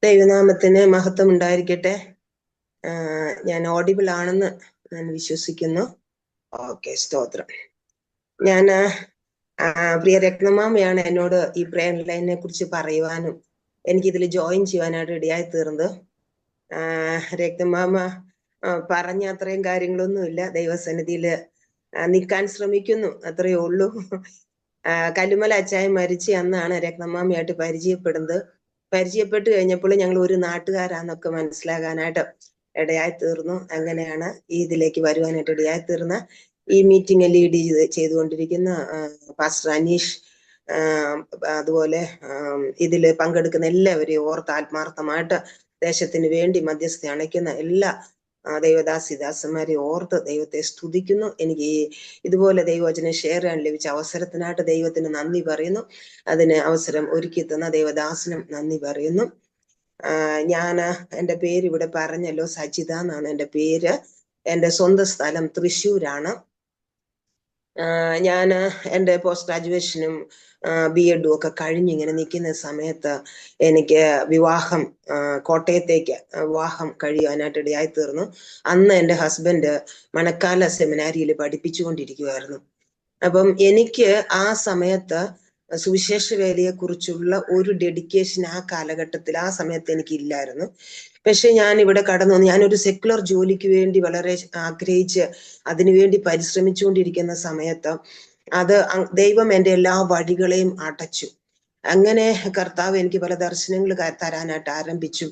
ദൈവനാമത്തിന് മഹത്വം ഉണ്ടായിരിക്കട്ടെ. ഞാൻ ഓഡിബിൾ ആണെന്ന് ഞാൻ വിശ്വസിക്കുന്നു. ഓക്കെ, സ്തോത്രം. ഞാൻ പ്രിയ രത്നമാമയാണ് എന്നോട് ഈ പ്രേയർ ലൈനെ കുറിച്ച് പറയുവാനും എനിക്കിതിൽ ജോയിൻ ചെയ്യുവാനായിട്ട് ഇടയായി തീർന്നത്. രത്നമാമ പറഞ്ഞ അത്രയും കാര്യങ്ങളൊന്നുമില്ല. ദൈവസന്നിധിയിൽ നിൽക്കാൻ ശ്രമിക്കുന്നു, അത്രയേ ഉള്ളൂ. കല്ലുമല അച്ചായൻ മരിച്ച അന്നാണ് രത്നമാമയായിട്ട് പരിചയപ്പെടുന്നത്. പരിചയപ്പെട്ട് കഴിഞ്ഞപ്പോൾ ഞങ്ങൾ ഒരു നാട്ടുകാരാന്നൊക്കെ മനസ്സിലാകാനായിട്ട് ഇടയായി തീർന്നു. അങ്ങനെയാണ് ഈ ഇതിലേക്ക് വരുവാനായിട്ട് ഇടയായി തീർന്ന ഈ മീറ്റിംഗ് ലീഡ് ചെയ്തുകൊണ്ടിരിക്കുന്ന പാസ്റ്റർ അനീഷ്, അതുപോലെ ഇതിൽ പങ്കെടുക്കുന്ന എല്ലാവരെയും ഓർത്ത് ആത്മാർത്ഥമായിട്ട് ദേശത്തിന് വേണ്ടി മധ്യസ്ഥ അണയ്ക്കുന്ന എല്ലാ ദൈവദാസിദാസന്മാരെ ഓർത്ത് ദൈവത്തെ സ്തുതിക്കുന്നു. എനിക്ക് ഇതുപോലെ ദൈവവചനം ഷെയർ ചെയ്യാൻ ലഭിച്ച അവസരത്തിനായിട്ട് ദൈവത്തിന് നന്ദി പറയുന്നു. അതിന് അവസരം ഒരുക്കി തന്ന ദൈവദാസനും നന്ദി പറയുന്നു. ഞാൻ എൻ്റെ പേര് ഇവിടെ പറഞ്ഞല്ലോ, സജിത എന്നാണ് എൻ്റെ പേര്. എൻ്റെ സ്വന്തം സ്ഥലം തൃശ്ശൂരാണ്. ഞാൻ എൻ്റെ പോസ്റ്റ് ഗ്രാജുവേഷനും BEd ഒക്കെ കഴിഞ്ഞിങ്ങനെ നിൽക്കുന്ന സമയത്ത് എനിക്ക് കോട്ടയത്തേക്ക് വിവാഹം കഴിയാനായിട്ട് ഇടയായി തീർന്നു. അന്ന് എൻ്റെ ഹസ്ബൻഡ് മണക്കാല സെമിനാരിയിൽ പഠിപ്പിച്ചുകൊണ്ടിരിക്കുമായിരുന്നു. അപ്പം എനിക്ക് ആ സമയത്ത് സുവിശേഷ വേലയെ കുറിച്ചുള്ള ഒരു ഡെഡിക്കേഷൻ ആ കാലഘട്ടത്തിൽ ആ സമയത്ത് എനിക്കില്ലായിരുന്നു. പക്ഷെ ഞാൻ ഇവിടെ കടന്നു വന്നു. ഞാനൊരു സെക്കുലർ ജോലിക്ക് വേണ്ടി വളരെ ആഗ്രഹിച്ച് അതിനുവേണ്ടി പരിശ്രമിച്ചുകൊണ്ടിരിക്കുന്ന സമയത്ത് ദൈവം എൻ്റെ എല്ലാ വഴികളെയും അടച്ചു. അങ്ങനെ കർത്താവ് എനിക്ക് പല ദർശനങ്ങൾ തരാനായിട്ട് ആരംഭിച്ചു.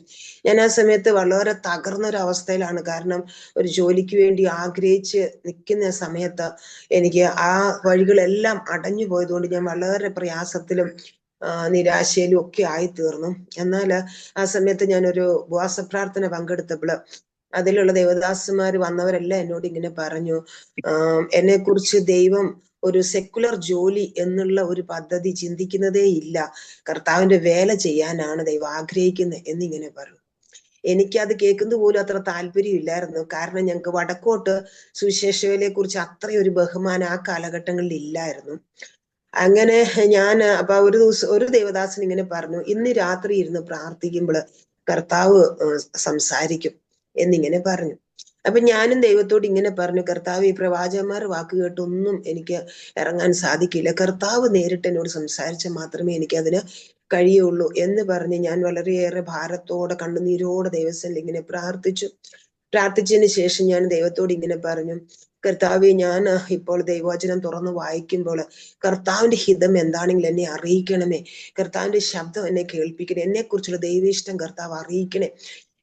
ഞാൻ ആ സമയത്ത് വളരെ തകർന്നൊരവസ്ഥയിലാണ്. കാരണം ഒരു ജോലിക്ക് വേണ്ടി ആഗ്രഹിച്ച് നിൽക്കുന്ന സമയത്ത് എനിക്ക് ആ വഴികളെല്ലാം അടഞ്ഞു പോയതുകൊണ്ട് ഞാൻ വളരെ പ്രയാസത്തിലും നിരാശയിലും ഒക്കെ ആയി തീർന്നു. എന്നാൽ ആ സമയത്ത് ഞാനൊരു ഉപവാസ പ്രാർത്ഥന പങ്കെടുത്തപ്പോൾ അതിലുള്ള ദേവദാസന്മാർ വന്നവരെല്ലാം എന്നോട് ഇങ്ങനെ പറഞ്ഞു, എന്നെ കുറിച്ച് ദൈവം ഒരു സെക്കുലർ ജോലി എന്നുള്ള ഒരു പദ്ധതി ചിന്തിക്കുന്നതേ ഇല്ല, കർത്താവിന്റെ വേല ചെയ്യാനാണ് ദൈവം ആഗ്രഹിക്കുന്നത് എന്നിങ്ങനെ പറഞ്ഞു. എനിക്കത് കേൾക്കുന്നത് പോലും അത്ര താല്പര്യമില്ലായിരുന്നു. കാരണം ഞങ്ങൾക്ക് വടക്കോട്ട് സുവിശേഷ വേലയെ കുറിച്ച് അത്രയൊരു ബഹുമാനം ആ കാലഘട്ടങ്ങളിൽ ഇല്ലായിരുന്നു. അങ്ങനെ ഞാൻ അപ്പൊ ഒരു ദിവസം ഒരു ദേവദാസൻ ഇങ്ങനെ പറഞ്ഞു, ഇന്ന് രാത്രി ഇരുന്ന് പ്രാർത്ഥിക്കുമ്പോൾ കർത്താവ് സംസാരിക്കും എന്നിങ്ങനെ പറഞ്ഞു. അപ്പൊ ഞാനും ദൈവത്തോട് ഇങ്ങനെ പറഞ്ഞു, കർത്താവ് ഈ പ്രവാചകന്മാർ വാക്ക് കേട്ടൊന്നും എനിക്ക് ഇറങ്ങാൻ സാധിക്കില്ല, കർത്താവ് നേരിട്ട് എന്നോട് സംസാരിച്ചാൽ മാത്രമേ എനിക്കതിന് കഴിയുള്ളൂ എന്ന് പറഞ്ഞ് ഞാൻ വളരെയേറെ ഭാരത്തോടെ കണ്ണുനീരോടെ ദൈവസന്നിധിയിൽ ഇങ്ങനെ പ്രാർത്ഥിച്ചതിന് ശേഷം ഞാൻ ദൈവത്തോട് ഇങ്ങനെ പറഞ്ഞു, കർത്താവെ, ഞാൻ ഇപ്പോൾ ദൈവവചനം തുറന്ന് വായിക്കുമ്പോൾ കർത്താവിന്റെ ഹിതം എന്താണെങ്കിൽ എന്നെ അറിയിക്കണമേ, കർത്താവിന്റെ ശബ്ദം എന്നെ കേൾപ്പിക്കണേ, എന്നെ കുറിച്ചുള്ള ദൈവ ഇഷ്ടം കർത്താവ് അറിയിക്കണേ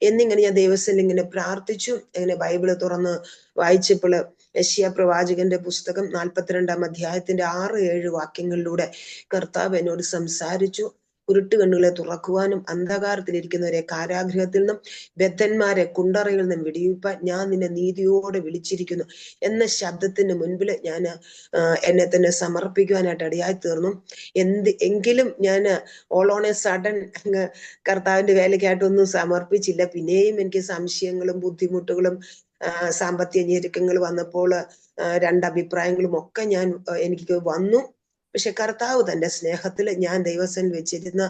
എന്നിങ്ങനെ ഞാൻ ദൈവത്തിൽ ഇങ്ങനെ പ്രാർത്ഥിച്ചു. അങ്ങനെ ബൈബിള് തുറന്ന് വായിച്ചപ്പോൾ യെശയ്യാ പ്രവാചകന്റെ പുസ്തകം 42-ാം അധ്യായത്തിന്റെ 6-7 വാക്യങ്ങളിലൂടെ കർത്താവ് എന്നോട് സംസാരിച്ചു. കുരുട്ടുകണ്ണുകളെ തുറക്കുവാനും അന്ധകാരത്തിലിരിക്കുന്നവരെ കാരാഗൃഹത്തിൽ നിന്നും ബദ്ധന്മാരെ കുണ്ടറയിൽ നിന്നും വിടിവിപ്പാൻ ഞാൻ നിന്നെ നീതിയോടെ വിളിച്ചിരിക്കുന്നു എന്ന ശബ്ദത്തിന് മുൻപിൽ ഞാൻ എന്നെ തന്നെ സമർപ്പിക്കുവാനായിട്ട് ഇടയായി തീർന്നു. എങ്കിലും ഞാൻ ഓൾ ഓൺ എ സഡൻ കർത്താവിന്റെ വേലയ്ക്കായിട്ടൊന്നും സമർപ്പിച്ചില്ല. പിന്നെയും എനിക്ക് സംശയങ്ങളും ബുദ്ധിമുട്ടുകളും സാമ്പത്തിക ഞെരുക്കങ്ങൾ വന്നപ്പോൾ രണ്ടഭിപ്രായങ്ങളും ഒക്കെ എനിക്ക് വന്നു. പക്ഷെ കർത്താവ് തന്റെ സ്നേഹത്തിൽ ഞാൻ ദൈവസന്നിധിയിൽ വെച്ചിരുന്ന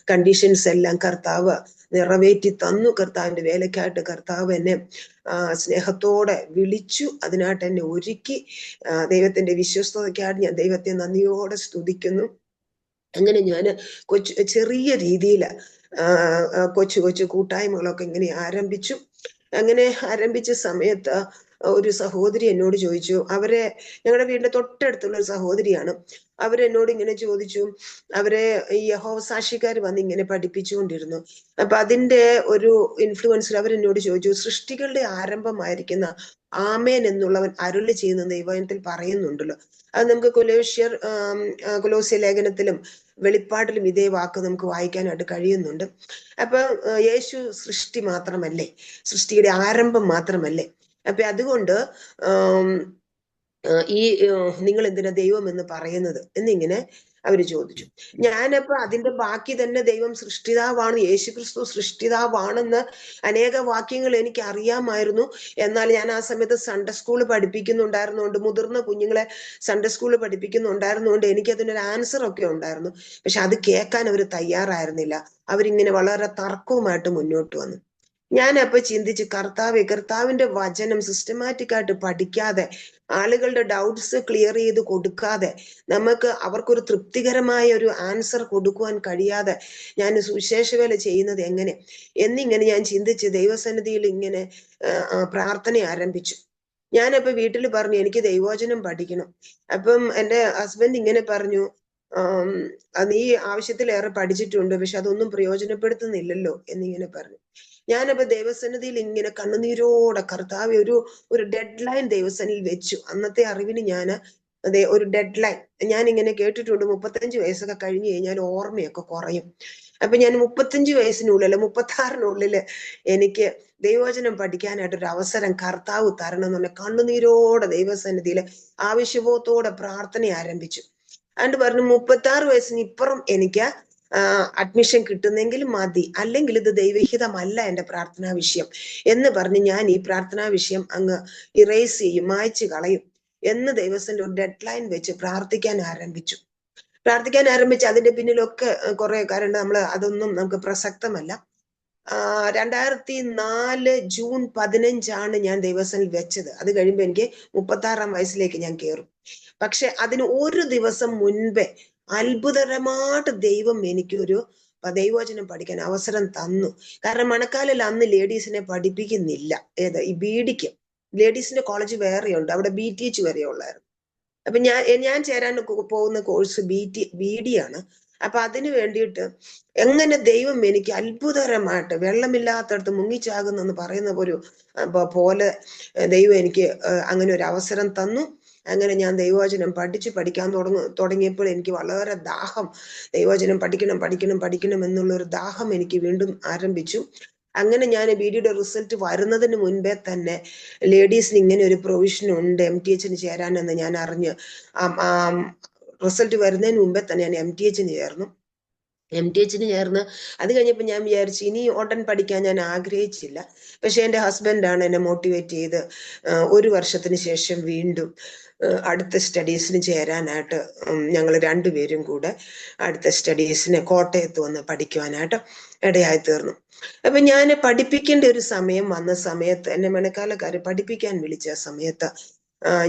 കണ്ടീഷൻസ് എല്ലാം കർത്താവ് നിറവേറ്റി തന്നു. കർത്താവിന്റെ വേലയ്ക്കായിട്ട് കർത്താവ് എന്നെ സ്നേഹത്തോടെ വിളിച്ചു, അതിനായിട്ട് എന്നെ ഒരുക്കി. ദൈവത്തിന്റെ വിശ്വസ്തതയ്ക്കായിട്ട് ഞാൻ ദൈവത്തെ നന്ദിയോടെ സ്തുതിക്കുന്നു. അങ്ങനെ ഞാൻ ചെറിയ രീതിയിൽ കൊച്ചു കൂട്ടായ്മകളൊക്കെ ഇങ്ങനെ ആരംഭിച്ചു. അങ്ങനെ ആരംഭിച്ച സമയത്ത് ഒരു സഹോദരി എന്നോട് ചോദിച്ചു, ഞങ്ങളുടെ വീടിന്റെ തൊട്ടടുത്തുള്ള ഒരു സഹോദരിയാണ്, അവരെന്നോട് ഇങ്ങനെ ചോദിച്ചു, അവരെ ഈ യഹോവ സാക്ഷിക്കാർ വന്ന് ഇങ്ങനെ പഠിപ്പിച്ചുകൊണ്ടിരുന്നു. അപ്പൊ അതിന്റെ ഒരു ഇൻഫ്ലുവൻസിൽ അവരെന്നോട് ചോദിച്ചു, സൃഷ്ടികളുടെ ആരംഭമായിരിക്കുന്ന ആമേൻ എന്നുള്ളവൻ അരുളി ചെയ്യുന്ന ദൈവത്തിൽ പറയുന്നുണ്ടല്ലോ, അത് നമുക്ക് കൊലോസ്യ ലേഖനത്തിലും വെളിപ്പാടിലും ഇതേ വാക്ക് നമുക്ക് വായിക്കാനായിട്ട് കഴിയുന്നുണ്ട്. അപ്പൊ യേശു സൃഷ്ടി മാത്രമല്ലേ, സൃഷ്ടിയുടെ ആരംഭം മാത്രമല്ലേ? അപ്പൊ അതുകൊണ്ട് ഈ നിങ്ങൾ എന്തിനാ ദൈവം എന്ന് പറയുന്നത് എന്നിങ്ങനെ അവര് ചോദിച്ചു. ഞാനപ്പോ അതിന്റെ ബാക്കി തന്നെ ദൈവം സൃഷ്ടിതാവാണ്, യേശുക്രിസ്തു സൃഷ്ടിതാവാണെന്ന് അനേക വാക്യങ്ങൾ എനിക്ക് അറിയാമായിരുന്നു. എന്നാൽ ഞാൻ ആ സമയത്ത് സൺഡേ സ്കൂള് പഠിപ്പിക്കുന്നുണ്ടായിരുന്നുകൊണ്ട്, മുതിർന്ന കുഞ്ഞുങ്ങളെ സൺഡേ സ്കൂള് പഠിപ്പിക്കുന്നുണ്ടായിരുന്നുകൊണ്ട് എനിക്കതിനൊരു ആൻസർ ഒക്കെ ഉണ്ടായിരുന്നു. പക്ഷെ അത് കേൾക്കാൻ അവർ തയ്യാറായിരുന്നില്ല. അവരിങ്ങനെ വളരെ തർക്കവുമായിട്ട് മുന്നോട്ട് വന്നു. ഞാനപ്പോ ചിന്തിച്ച്, കർത്താവിന്റെ വചനം സിസ്റ്റമാറ്റിക് ആയിട്ട് പഠിക്കാതെ, ആളുകളുടെ ഡൗട്ട്സ് ക്ലിയർ ചെയ്ത് കൊടുക്കാതെ, നമുക്ക് അവർക്കൊരു തൃപ്തികരമായ ഒരു ആൻസർ കൊടുക്കുവാൻ കഴിയാതെ ഞാൻ സുവിശേഷ വേല ചെയ്യുന്നത് എങ്ങനെ എന്നിങ്ങനെ ഞാൻ ചിന്തിച്ച് ദൈവസന്നിധിയിൽ ഇങ്ങനെ പ്രാർത്ഥന ആരംഭിച്ചു. ഞാനപ്പോ വീട്ടിൽ പറഞ്ഞു, എനിക്ക് ദൈവവചനം പഠിക്കണം. അപ്പം എന്റെ ഹസ്ബൻഡ് ഇങ്ങനെ പറഞ്ഞു, നീ ആവശ്യത്തിലേറെ പഠിച്ചിട്ടുണ്ട്, പക്ഷെ അതൊന്നും പ്രയോജനപ്പെടുത്തുന്നില്ലല്ലോ എന്നിങ്ങനെ പറഞ്ഞു. ഞാനപ്പോ ദൈവസന്നിധിയിൽ ഇങ്ങനെ കണ്ണുനീരോടെ കർത്താവ് ഒരു ഡെഡ് ലൈൻ ദൈവസന്നിധിയിൽ വെച്ചു. അന്നത്തെ അറിവിന് ഞാൻ അതെ ഒരു ഡെഡ് ലൈൻ ഞാൻ ഇങ്ങനെ കേട്ടിട്ടുണ്ട്, 35 വയസ്സൊക്കെ കഴിഞ്ഞു കഴിഞ്ഞാൽ ഓർമ്മയൊക്കെ കുറയും. അപ്പൊ ഞാൻ 35 വയസ്സിനുള്ളില് 36-നുള്ളില് എനിക്ക് ദൈവവചനം പഠിക്കാനായിട്ട് ഒരു അവസരം കർത്താവ് തരണം എന്ന് പറഞ്ഞ കണ്ണുനീരോടെ ദൈവസന്നിധിയില് ആവശ്യബോധത്തോടെ പ്രാർത്ഥന ആരംഭിച്ചു. അതുകൊണ്ട് പറഞ്ഞു, 36 വയസ്സിന് ഇപ്പുറം എനിക്ക് അഡ്മിഷൻ കിട്ടുന്നെങ്കിൽ മതി, അല്ലെങ്കിൽ ഇത് ദൈവഹിതമല്ല എന്റെ പ്രാർത്ഥനാ വിഷയം എന്ന് പറഞ്ഞ് ഞാൻ ഈ പ്രാർത്ഥനാ വിഷയം അങ്ങ് ഇറേസ് ചെയ്യും, മായ്ച്ചു കളയും എന്ന് ദൈവത്തിന്റെ ഒരു ഡെഡ് ലൈൻ വെച്ച് പ്രാർത്ഥിക്കാൻ ആരംഭിച്ചു. അതിന്റെ പിന്നിലൊക്കെ കുറെ കാരണം അതൊന്നും നമുക്ക് പ്രസക്തമല്ല. 2004 ജൂൺ 15 ഞാൻ ദൈവസനിൽ വെച്ചത്. അത് കഴിയുമ്പോ എനിക്ക് 36-ാം വയസ്സിലേക്ക് ഞാൻ കയറും. പക്ഷെ അതിന് ഒരു ദിവസം മുൻപേ അത്ഭുതകരമായിട്ട് ദൈവം എനിക്കൊരു ദൈവവചനം പഠിക്കാൻ അവസരം തന്നു. കാരണം മണക്കാലിൽ അന്ന് ലേഡീസിനെ പഠിപ്പിക്കുന്നില്ല. ഈ ബിഡിക്ക് ലേഡീസിന്റെ കോളേജ് വേറെയുണ്ട്, അവിടെ BTH വരെ ഉള്ളായിരുന്നു. അപ്പൊ ഞാൻ ചേരാൻ പോകുന്ന കോഴ്സ് BD ആണ്. അപ്പൊ അതിനു വേണ്ടിയിട്ട് എങ്ങനെ ദൈവം എനിക്ക് അത്ഭുതകരമായിട്ട് വെള്ളമില്ലാത്തടത്ത് മുങ്ങിച്ചാകുന്നെന്ന് പറയുന്ന പോലെ ദൈവം എനിക്ക് അങ്ങനെ ഒരു അവസരം തന്നു. അങ്ങനെ ഞാൻ ദൈവവചനം പഠിക്കാൻ തുടങ്ങിയപ്പോൾ എനിക്ക് വളരെ ദാഹം, ദൈവവചനം പഠിക്കണം എന്നുള്ളൊരു ദാഹം എനിക്ക് വീണ്ടും ആരംഭിച്ചു. അങ്ങനെ ഞാൻ BDയുടെ റിസൾട്ട് വരുന്നതിന് മുൻപേ തന്നെ ലേഡീസിന് ഇങ്ങനെ ഒരു പ്രൊവിഷൻ ഉണ്ട് MTHന് ചേരാനെന്ന് ഞാൻ അറിഞ്ഞ് റിസൾട്ട് വരുന്നതിന് മുമ്പേ തന്നെ ഞാൻ MTHന് ചേർന്നു. MTHന് ചേർന്ന് അത് കഴിഞ്ഞപ്പോൾ ഞാൻ വിചാരിച്ചു ഇനി ഉടൻ പഠിക്കാൻ ഞാൻ ആഗ്രഹിച്ചില്ല. പക്ഷെ എൻ്റെ ഹസ്ബൻഡാണ് എന്നെ മോട്ടിവേറ്റ് ചെയ്ത് 1 വർഷത്തിന് ശേഷം വീണ്ടും അടുത്ത സ്റ്റഡീസിന് ചേരാനായിട്ട് ഞങ്ങൾ രണ്ടുപേരും കൂടെ അടുത്ത സ്റ്റഡീസിന് കോട്ടയത്ത് വന്ന് പഠിക്കുവാനായിട്ട് ഇടയായി തീർന്നു. അപ്പൊ ഞാൻ പഠിപ്പിക്കേണ്ട ഒരു സമയം വന്ന സമയത്ത് എന്നെ മണക്കാലക്കാര് പഠിപ്പിക്കാൻ വിളിച്ച സമയത്ത്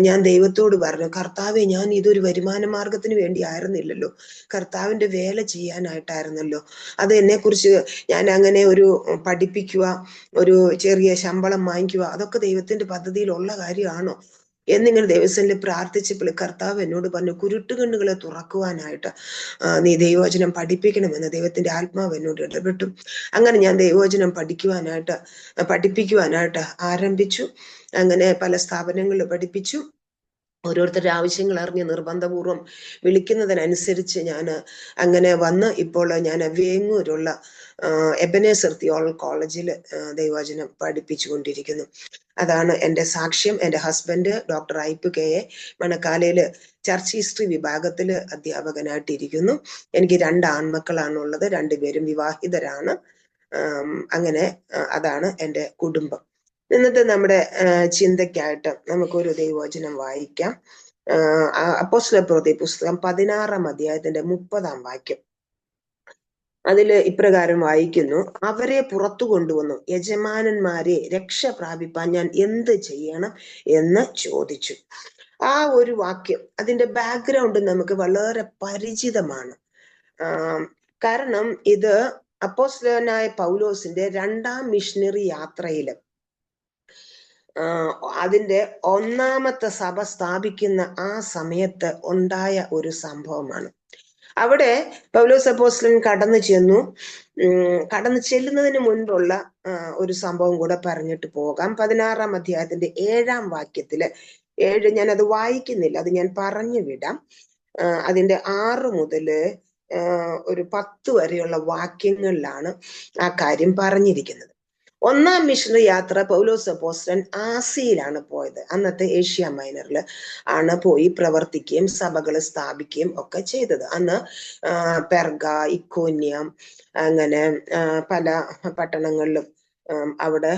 ഞാൻ ദൈവത്തോട് പറഞ്ഞു, കർത്താവെ, ഞാൻ ഇതൊരു വരുമാന മാർഗത്തിന് വേണ്ടി ആയിരുന്നില്ലല്ലോ, കർത്താവിന്റെ വേല ചെയ്യാനായിട്ടായിരുന്നല്ലോ. അത് എന്നെക്കുറിച്ച് ഞാൻ അങ്ങനെ ഒരു പഠിപ്പിക്കുക, ഒരു ചെറിയ ശമ്പളം വാങ്ങിക്കുക, അതൊക്കെ ദൈവത്തിന്റെ പദ്ധതിയിലുള്ള കാര്യമാണോ എന്നിങ്ങനെ ദൈവസന്നിധിയിൽ പ്രാർത്ഥിച്ചപ്പോൾ കർത്താവ് എന്നോട് പറഞ്ഞു, കുരുട്ടുകണ്ണുകളെ തുറക്കുവാനായിട്ട് നീ ദൈവവചനം പഠിപ്പിക്കണമെന്ന് ദൈവത്തിന്റെ ആത്മാവ് എന്നോട് ഇടപെട്ടു. അങ്ങനെ ഞാൻ ദൈവവചനം പഠിപ്പിക്കുവാനായിട്ട് ആരംഭിച്ചു. അങ്ങനെ പല സ്ഥാപനങ്ങളിൽ പഠിപ്പിച്ചു. ഓരോരുത്തരുടെ ആവശ്യങ്ങൾ അറിഞ്ഞ് നിർബന്ധപൂർവം വിളിക്കുന്നതിനനുസരിച്ച് ഞാൻ അങ്ങനെ വന്ന് ഇപ്പോൾ ഞാൻ വേങ്ങൂരുള്ള എബനേസർ തിയോളജിക്കൽ കോളേജിൽ ദൈവവചനം പഠിപ്പിച്ചുകൊണ്ടിരിക്കുന്നു. അതാണ് എൻ്റെ സാക്ഷ്യം. എൻ്റെ ഹസ്ബൻഡ് ഡോക്ടർ ഐപ്പ് KA മണക്കാലയിൽ ചർച്ച് ഹിസ്റ്ററി വിഭാഗത്തിൽ അധ്യാപകനായിട്ടിരിക്കുന്നു. എനിക്ക് 2 ആൺമക്കളാണുള്ളത്, 2 പേരും വിവാഹിതരാണ്. അങ്ങനെ അതാണ് എൻ്റെ കുടുംബം. ഇന്നത്തെ നമ്മുടെ ചിന്തയ്ക്കായിട്ട് നമുക്കൊരു ദൈവവചനം വായിക്കാം. അപ്പോസ്തലപ്രവൃത്തി പുസ്തകം 16-ാം അധ്യായത്തിന്റെ 30-ാം വാക്യം. അതില് ഇപ്രകാരം വായിക്കുന്നു, അവരെ പുറത്തു കൊണ്ടുവന്നു യജമാനന്മാരെ രക്ഷ പ്രാപിപ്പാൻ ഞാൻ എന്ത് ചെയ്യണം എന്ന് ചോദിച്ചു. ആ ഒരു വാക്യം, അതിന്റെ ബാക്ക്ഗ്രൗണ്ട് നമുക്ക് വളരെ പരിചിതമാണ്. കാരണം ഇത് അപ്പോസ്തലനായ പൗലോസിന്റെ 2ാം മിഷണറി യാത്രയില് അതിന്റെ 1ാമത്തെ സഭ സ്ഥാപിക്കുന്ന ആ സമയത്ത് ഉണ്ടായ ഒരു സംഭവമാണ്. അവിടെ പൗലോസ് അപ്പോസ്തലൻ കടന്നു ചെല്ലുന്നതിന് മുൻപുള്ള ഒരു സംഭവം കൂടെ പറഞ്ഞിട്ട് പോകാം. 16-ാം അധ്യായത്തിന്റെ 7-ാം വാക്യത്തില് 7 ഞാൻ അത് വായിക്കുന്നില്ല, അത് ഞാൻ പറഞ്ഞു വിടാം. അതിന്റെ 6 മുതൽ ഒരു 10 വരെയുള്ള വാക്യങ്ങളിലാണ് ആ കാര്യം പറഞ്ഞിരിക്കുന്നത്. ഒന്നാം മിഷണറി യാത്ര പൗലോസ് അപ്പോസ്തലൻ ആസിയയിലാണ് പോയത്. അന്നത്തെ ഏഷ്യ മൈനറിൽ ആണ് പോയി പ്രവർത്തിക്കുകയും സഭകൾ സ്ഥാപിക്കുകയും ഒക്കെ ചെയ്തത്. അന്ന് പെർഗ, ഇക്കോന്യം, അങ്ങനെ പല പട്ടണങ്ങളിലും അവിടെ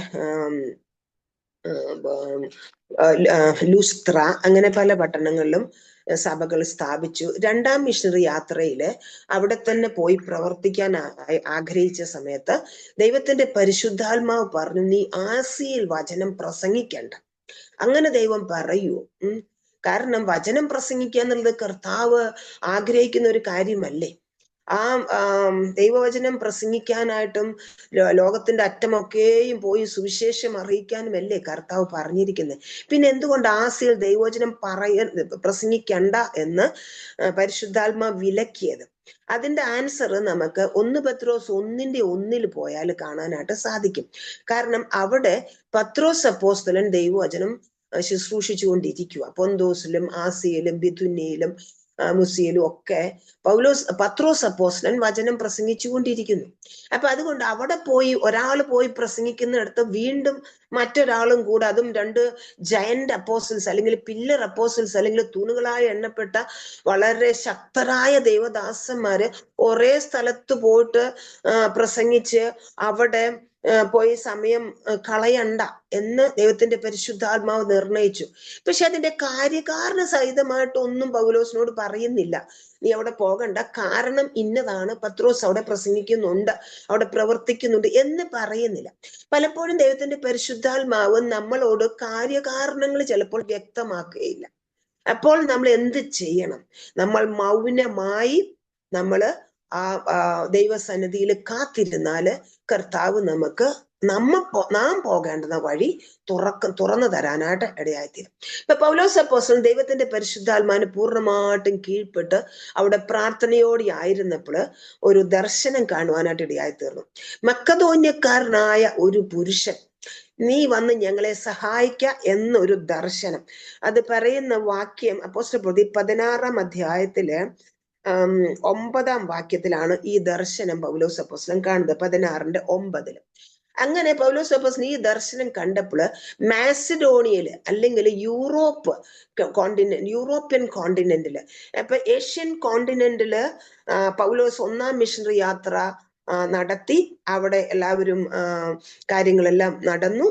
ലുസ്ത്ര, അങ്ങനെ പല പട്ടണങ്ങളിലും സഭകൾ സ്ഥാപിച്ചു. രണ്ടാം മിഷണറി യാത്രയില് അവിടെ തന്നെ പോയി പ്രവർത്തിക്കാൻ ആഗ്രഹിച്ച സമയത്ത് ദൈവത്തിന്റെ പരിശുദ്ധാത്മാവ് പറഞ്ഞു, നീ ആസിയയിൽ വചനം പ്രസംഗിക്കണ്ട. അങ്ങനെ ദൈവം പറയൂ. കാരണം വചനം പ്രസംഗിക്കുക എന്നുള്ളത് കർത്താവ് ആഗ്രഹിക്കുന്ന ഒരു കാര്യമല്ലേ. ആ ദൈവവചനം പ്രസംഗിക്കാനായിട്ടും ലോകത്തിന്റെ അറ്റമൊക്കെയും പോയി സുവിശേഷം അറിയിക്കാനുമല്ലേ കർത്താവ് പറഞ്ഞിരിക്കുന്നത്. പിന്നെ എന്തുകൊണ്ട് ആസിയിൽ ദൈവവചനം പ്രസംഗിക്കണ്ട എന്ന് പരിശുദ്ധാത്മാ വിലക്കിയത്? അതിന്റെ ആൻസർ നമുക്ക് 1 പത്രോസ് 1:1 പോയാൽ കാണാനായിട്ട് സാധിക്കും. കാരണം അവിടെ പത്രോസ് അപ്പോസ്തലൻ ദൈവവചനം ശുശ്രൂഷിച്ചുകൊണ്ടിരിക്കുക. പൊന്തോസിലും ആസിയയിലും ബിഥുന്യയിലും മുസിയിലും ഒക്കെ പത്രോസ് അപ്പോസ്തലൻ വചനം പ്രസംഗിച്ചുകൊണ്ടിരിക്കുന്നു. അപ്പൊ അതുകൊണ്ട് അവിടെ പോയി ഒരാൾ പോയി പ്രസംഗിക്കുന്നിടത്ത് വീണ്ടും മറ്റൊരാളും കൂടെ, അതും 2 ജയന്റ് അപ്പോസിൽസ് അല്ലെങ്കിൽ പില്ലർ അപ്പോസിൽസ് അല്ലെങ്കിൽ തൂണുകളായി എണ്ണപ്പെട്ട വളരെ ശക്തരായ ദൈവദാസന്മാര് ഒരേ സ്ഥലത്ത് പോയിട്ട് പ്രസംഗിച്ച് അവിടെ പോയി സമയം കളയണ്ട എന്ന് ദൈവത്തിന്റെ പരിശുദ്ധാത്മാവ് നിർണയിച്ചു. പക്ഷെ അതിന്റെ കാര്യകാരണ സഹിതമായിട്ടൊന്നും പൗലോസിനോട് പറയുന്നില്ല, നീ അവിടെ പോകണ്ട, കാരണം ഇന്നതാണ്, പത്രോസ് അവിടെ പ്രസംഗിക്കുന്നുണ്ട്, അവിടെ പ്രവർത്തിക്കുന്നുണ്ട് എന്ന് പറയുന്നില്ല. പലപ്പോഴും ദൈവത്തിന്റെ പരിശുദ്ധാത്മാവ് നമ്മളോട് കാര്യകാരണങ്ങൾ ചിലപ്പോൾ വ്യക്തമാക്കുകയില്ല. അപ്പോൾ നമ്മൾ എന്ത് ചെയ്യണം? നമ്മൾ മൗനമായി നമ്മള് ദൈവസന്നിധിയിൽ കാത്തിരുന്നാല് കർത്താവ് നമുക്ക് നാം പോകേണ്ടുന്ന വഴി തുറന്നു തരാനായിട്ട് ഇടയായിത്തീരും. ഇപ്പൊ പൗലോസ് അപ്പോസ്തലൻ ദൈവത്തിന്റെ പരിശുദ്ധാത്മാവിന് പൂർണ്ണമായിട്ടും കീഴ്പ്പെട്ട് അവിടെ പ്രാർത്ഥനയോടെ ആയിരുന്നപ്പോൾ ഒരു ദർശനം കാണുവാനായിട്ട് ഇടയായിത്തീർന്നു. മക്കതോന്യക്കാരനായ ഒരു പുരുഷൻ, നീ വന്ന് ഞങ്ങളെ സഹായിക്ക എന്നൊരു ദർശനം. അത് പറയുന്ന വാക്യം അപ്പോസ്തലപ്രവൃത്തി 16-ാം അധ്യായത്തില് 9-ാം വാക്യത്തിലാണ് ഈ ദർശനം പൗലോസ് അപ്പോസ്തലൻ കാണുന്നത്. 16:9. അങ്ങനെ പൗലോസ് അപ്പോസ്തലൻ ഈ ദർശനം കണ്ടപ്പോൾ മാസിഡോണിയയില് അല്ലെങ്കിൽ യൂറോപ്യൻ കോണ്ടിനെന്റില്, അപ്പൊ ഏഷ്യൻ കോണ്ടിനെന്റില് പൗലോസ് 1-ാം മിഷണറി യാത്ര നടത്തി. അവിടെ എല്ലാവരും കാര്യങ്ങളെല്ലാം നടന്നു.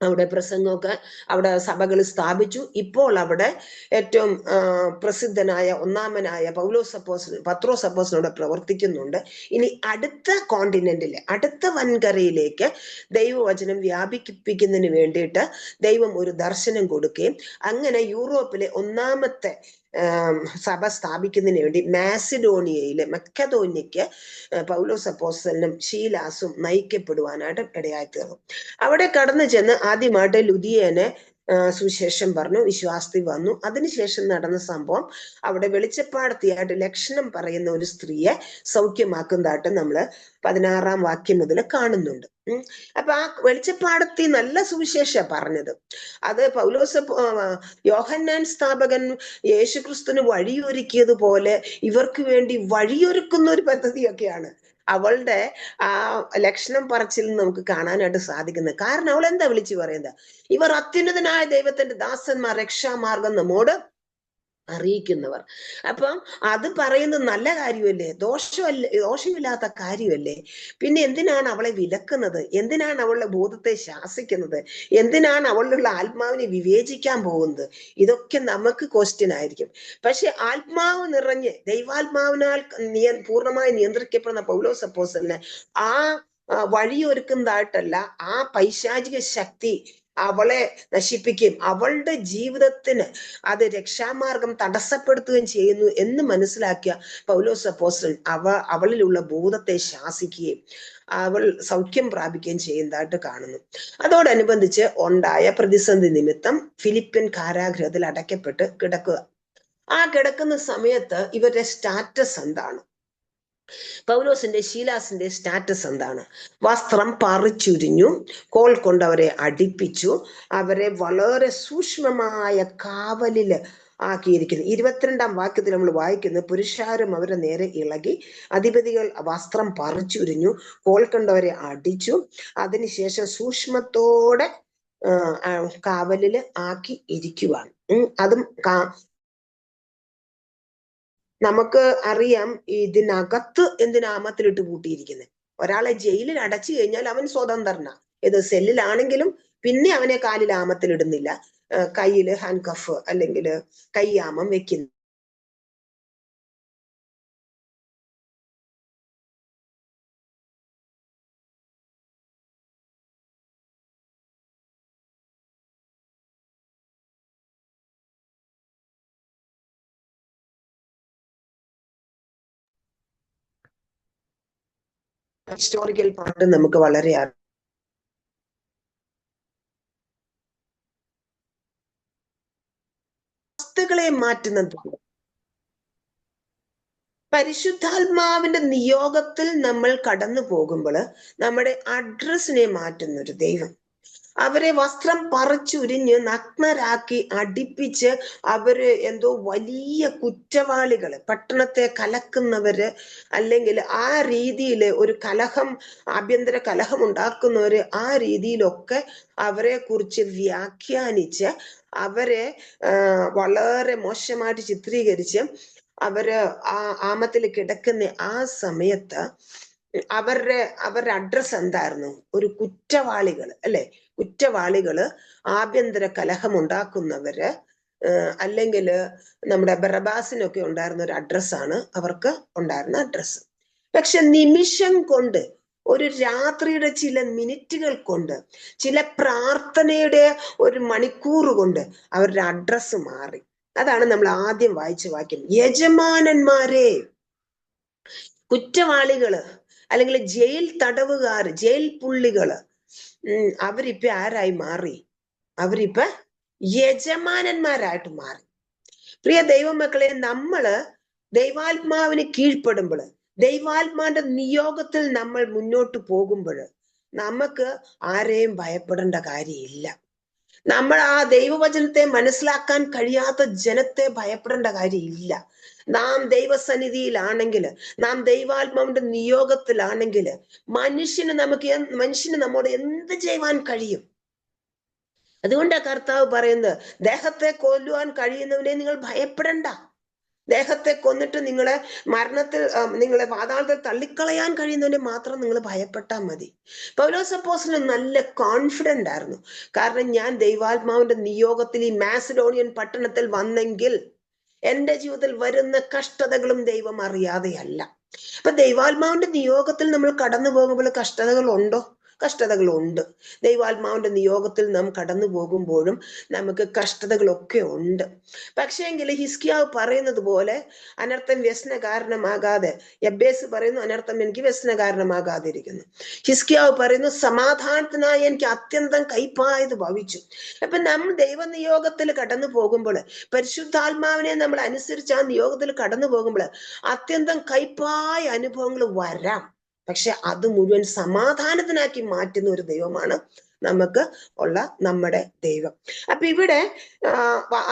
അവിടെ പ്രസംഗമൊക്കെ, അവിടെ സഭകൾ സ്ഥാപിച്ചു. ഇപ്പോൾ അവിടെ ഏറ്റവും പ്രസിദ്ധനായ ഒന്നാമനായ പത്രോസ് അപ്പോസ്തലൻ പ്രവർത്തിക്കുന്നുണ്ട്. ഇനി അടുത്ത കോണ്ടിനെന്റില്, അടുത്ത വൻകരയിലേക്ക് ദൈവവചനം വ്യാപിപ്പിക്കുന്നതിന് വേണ്ടിയിട്ട് ദൈവം ഒരു ദർശനം കൊടുക്കുകയും അങ്ങനെ യൂറോപ്പിലെ 1-ാമത്തെ സഭ സ്ഥാപിക്കുന്നതിന് വേണ്ടി മാസിഡോണിയയിലെ മക്കതോന്യക്ക് പൗലോസ് അപ്പോസ്തലനും ശീലാസും നയിക്കപ്പെടുവാനായിട്ട് ഇടയായിത്തീർന്നു. അവിടെ കടന്നു ചെന്ന് ആദ്യമായിട്ട് ലുദിയനെ സുവിശേഷം പറഞ്ഞു, വിശ്വാസത്തിൽ വന്നു. അതിനുശേഷം നടന്ന സംഭവം, അവിടെ വെളിച്ചപ്പാടത്തിയായിട്ട് ലക്ഷണം പറയുന്ന ഒരു സ്ത്രീയെ സൗഖ്യമാക്കുന്നതായിട്ട് നമ്മള് 16-ാം വാക്യം മുതൽ കാണുന്നുണ്ട്. അപ്പൊ ആ വെളിച്ചപ്പാടത്തി നല്ല സുവിശേഷ പറഞ്ഞത്. അത് യോഹന്നാൻ സ്ഥാപകൻ യേശുക്രിസ്തുവിന് വഴിയൊരുക്കിയതുപോലെ ഇവർക്ക് വേണ്ടി വഴിയൊരുക്കുന്ന ഒരു പദ്ധതിയൊക്കെയാണ് അവളുടെ ആ ലക്ഷണം പറച്ചിൽ നമുക്ക് കാണാനായിട്ട് സാധിക്കുന്നത്. കാരണം അവൾ എന്താ വിളിച്ചു പറയുന്നത്? ഇവർ അത്യുന്നതനായ ദൈവത്തിന്റെ ദാസന്മാർ, രക്ഷാമാർഗം നമ്മോട് അറിയിക്കുന്നവർ. അപ്പം അത് പറയുന്നത് നല്ല കാര്യമല്ലേ, ദോഷമില്ലാത്ത കാര്യമല്ലേ? പിന്നെ എന്തിനാണ് അവളെ വിലക്കുന്നത്? എന്തിനാണ് അവളുടെ ബോധത്തെ ശാസിക്കുന്നത്? എന്തിനാണ് അവളുടെ ആത്മാവിനെ വിവേചിക്കാൻ പോകുന്നത്? ഇതൊക്കെ നമുക്ക് ക്വസ്റ്റ്യൻ ആയിരിക്കും. പക്ഷെ ആത്മാവ് നിറഞ്ഞ് ദൈവാത്മാവിനാൽ പൂർണ്ണമായി നിയന്ത്രിക്കപ്പെടുന്ന പൗലോസ് അപ്പോസ്തലന് ആ വഴിയൊരുക്കുന്നതായിട്ടല്ല, ആ പൈശാചിക ശക്തി അവളെ നശിപ്പിക്കുകയും അവളുടെ ജീവിതത്തിന് അത് രക്ഷാമാർഗം തടസ്സപ്പെടുത്തുകയും ചെയ്യുന്നു എന്ന് മനസ്സിലാക്കിയ പൗലോസ് അപ്പോസ്തലൻ അവളിലുള്ള ഭൂതത്തെ ശാസിക്കുകയും അവൾ സൗഖ്യം പ്രാപിക്കുകയും ചെയ്യുന്നതായിട്ട് കാണുന്നു. അതോടനുബന്ധിച്ച് ഉണ്ടായ പ്രതിസന്ധി നിമിത്തം ഫിലിപ്പിൻ കാരാഗൃഹത്തിൽ അടയ്ക്കപ്പെട്ട് കിടക്കുക. ആ കിടക്കുന്ന സമയത്ത് ഇവരുടെ സ്റ്റാറ്റസ് എന്താണ്? പൗലോസിന്റെ ശീലാസിന്റെ സ്റ്റാറ്റസ് എന്താണ്? വസ്ത്രം പറിച്ചുരിഞ്ഞു, കോൽ കൊണ്ട് അവരെ അടിപ്പിച്ചു, അവരെ വളരെ സൂക്ഷ്മമായ കാവലില് ആക്കിയിരിക്കുന്നു. 22-ാം വാക്യത്തിൽ നമ്മൾ വായിക്കുന്നത്, പുരുഷാരം അവരുടെ നേരെ ഇളകി, അധിപതികൾ വസ്ത്രം പറിച്ചുരിഞ്ഞു, കോൽ കണ്ടവരെ അടിച്ചു, അതിനുശേഷം സൂക്ഷ്മത്തോടെ കാവലില് ആക്കി ഇരിക്കുവാണ്. അതും നമുക്ക് അറിയാം, ഇതിനകത്ത് എന്തിനാമത്തിലിട്ട് പൂട്ടിയിരിക്കുന്നത്. ഒരാളെ ജയിലിൽ അടച്ചു കഴിഞ്ഞാൽ അവൻ സ്വതന്ത്രനാ. ഇത് സെല്ലിലാണെങ്കിലും പിന്നെ അവനെ കാലിൽ ആമത്തിലിടുന്നില്ല, കയ്യില് ഹാൻഡ് കഫ് അല്ലെങ്കിൽ കയ്യാമം വെക്കുന്നു. ഹിസ്റ്റോറിക്കൽ പാർട്ട് നമുക്ക് വളരെ അവസ്ഥകളെ മാറ്റുന്നത്. പരിശുദ്ധാത്മാവിന്റെ നിയോഗത്തിൽ നമ്മൾ കടന്നു പോകുമ്പോൾ നമ്മുടെ അഡ്രസ്സിനെ മാറ്റുന്ന ഒരു ദൈവം. അവരെ വസ്ത്രം പറിച്ചുരിഞ്ഞ് നഗ്നരാക്കി അടിപ്പിച്ച് അവര് എന്തോ വലിയ കുറ്റവാളികള്, പട്ടണത്തെ കലക്കുന്നവര്, അല്ലെങ്കിൽ ആ രീതിയിൽ ഒരു കലഹം, ആഭ്യന്തര കലഹം ഉണ്ടാക്കുന്നവര്, ആ രീതിയിലൊക്കെ അവരെ കുറിച്ച് വ്യാഖ്യാനിച്ച് അവരെ വളരെ മോശമായിട്ട് ചിത്രീകരിച്ച് അവര് ആമത്തിൽ കിടക്കുന്ന ആ സമയത്ത് അവരുടെ അഡ്രസ് എന്തായിരുന്നു? ഒരു കുറ്റവാളികൾ അല്ലെ? കുറ്റവാളികള്, ആഭ്യന്തര കലഹം ഉണ്ടാക്കുന്നവര്, അല്ലെങ്കിൽ നമ്മുടെ ബറബാസിനൊക്കെ ഉണ്ടായിരുന്ന ഒരു അഡ്രസ്സാണ് അവർക്ക് ഉണ്ടായിരുന്ന അഡ്രസ്സ്. പക്ഷെ നിമിഷം കൊണ്ട്, ഒരു രാത്രിയുടെ ചില മിനിറ്റുകൾ കൊണ്ട്, ചില പ്രാർത്ഥനയുടെ ഒരു മണിക്കൂർ കൊണ്ട് അവരുടെ അഡ്രസ്സ് മാറി. അതാണ് നമ്മൾ ആദ്യം വായിച്ച വാക്യം. യജമാനന്മാരെ, കുറ്റവാളികള് അല്ലെങ്കിൽ ജയിൽ തടവുകാര്, ജയിൽ പുള്ളികള്, അവരിപ്പൊ ആരായി മാറി? അവരിപ്പൊ യജമാനന്മാരായിട്ട് മാറി. പ്രിയ ദൈവമക്കളെ, നമ്മള് ദൈവാത്മാവിന് കീഴ്പ്പെടുമ്പോൾ, ദൈവാത്മാവിന്റെ നിയോഗത്തിൽ നമ്മൾ മുന്നോട്ട് പോകുമ്പോൾ നമുക്ക് ആരെയും ഭയപ്പെടേണ്ട കാര്യമില്ല. നമ്മൾ ആ ദൈവവചനത്തെ മനസ്സിലാക്കാൻ കഴിയാത്ത ജനത്തെ ഭയപ്പെടേണ്ട കാര്യമില്ല. നാം ദൈവസന്നിധിയിലാണെങ്കിൽ, നാം ദൈവാത്മാവിന്റെ നിയോഗത്തിലാണെങ്കിൽ മനുഷ്യന് നമ്മോട് എന്ത് ചെയ്യുവാൻ കഴിയും? അതുകൊണ്ടാണ് കർത്താവ് പറയുന്നത്, ദേഹത്തെ കൊല്ലുവാൻ കഴിയുന്നവനെ നിങ്ങൾ ഭയപ്പെടണ്ട. ദേഹത്തെ കൊന്നിട്ട് നിങ്ങളെ മരണത്തിൽ, നിങ്ങളെ പാതാളത്തിൽ തള്ളിക്കളയാൻ കഴിയുന്നവനെ മാത്രം നിങ്ങൾ ഭയപ്പെട്ടാൽ മതി. പൗലോസ് അപ്പോസ്തലൻ നല്ല കോൺഫിഡന്റ് ആയിരുന്നു. കാരണം ഞാൻ ദൈവാത്മാവിന്റെ നിയോഗത്തിൽ ഈ മാസിഡോണിയൻ പട്ടണത്തിൽ വന്നെങ്കിൽ എന്റെ ജീവിതത്തിൽ വരുന്ന കഷ്ടതകളും ദൈവം അറിയാതെയല്ല. അപ്പൊ ദൈവാത്മാവിന്റെ നിയോഗത്തിൽ നമ്മൾ കടന്നു പോകുമ്പോൾ കഷ്ടതകൾ ഉണ്ടോ? കഷ്ടതകളുണ്ട്. ദൈവാത്മാവിന്റെ നിയോഗത്തിൽ നാം കടന്നു പോകുമ്പോഴും നമുക്ക് കഷ്ടതകളൊക്കെ ഉണ്ട്. പക്ഷേങ്കിൽ ഹിസ്കിയാവ് പറയുന്നത് പോലെ അനർത്ഥം വ്യസന കാരണമാകാതെ, എബ്ബേസ് പറയുന്നു അനർത്ഥം എനിക്ക് വ്യസന കാരണമാകാതിരിക്കുന്നു. ഹിസ്കിയാവ് പറയുന്നു സമാധാനത്തിനായി എനിക്ക് അത്യന്തം കൈപ്പായത് ഭവിച്ചു. അപ്പൊ നമ്മൾ ദൈവനിയോഗത്തിൽ കടന്നു പോകുമ്പോൾ, പരിശുദ്ധാത്മാവിനെ നമ്മൾ അനുസരിച്ച് ആ നിയോഗത്തിൽ കടന്നു പോകുമ്പോൾ അത്യന്തം കൈപ്പായ അനുഭവങ്ങൾ വരാം. പക്ഷെ അത് മുഴുവൻ സമാധാനത്തിനാക്കി മാറ്റുന്ന ഒരു ദൈവമാണ് നമുക്ക് ഉള്ള നമ്മുടെ ദൈവം. അപ്പൊ ഇവിടെ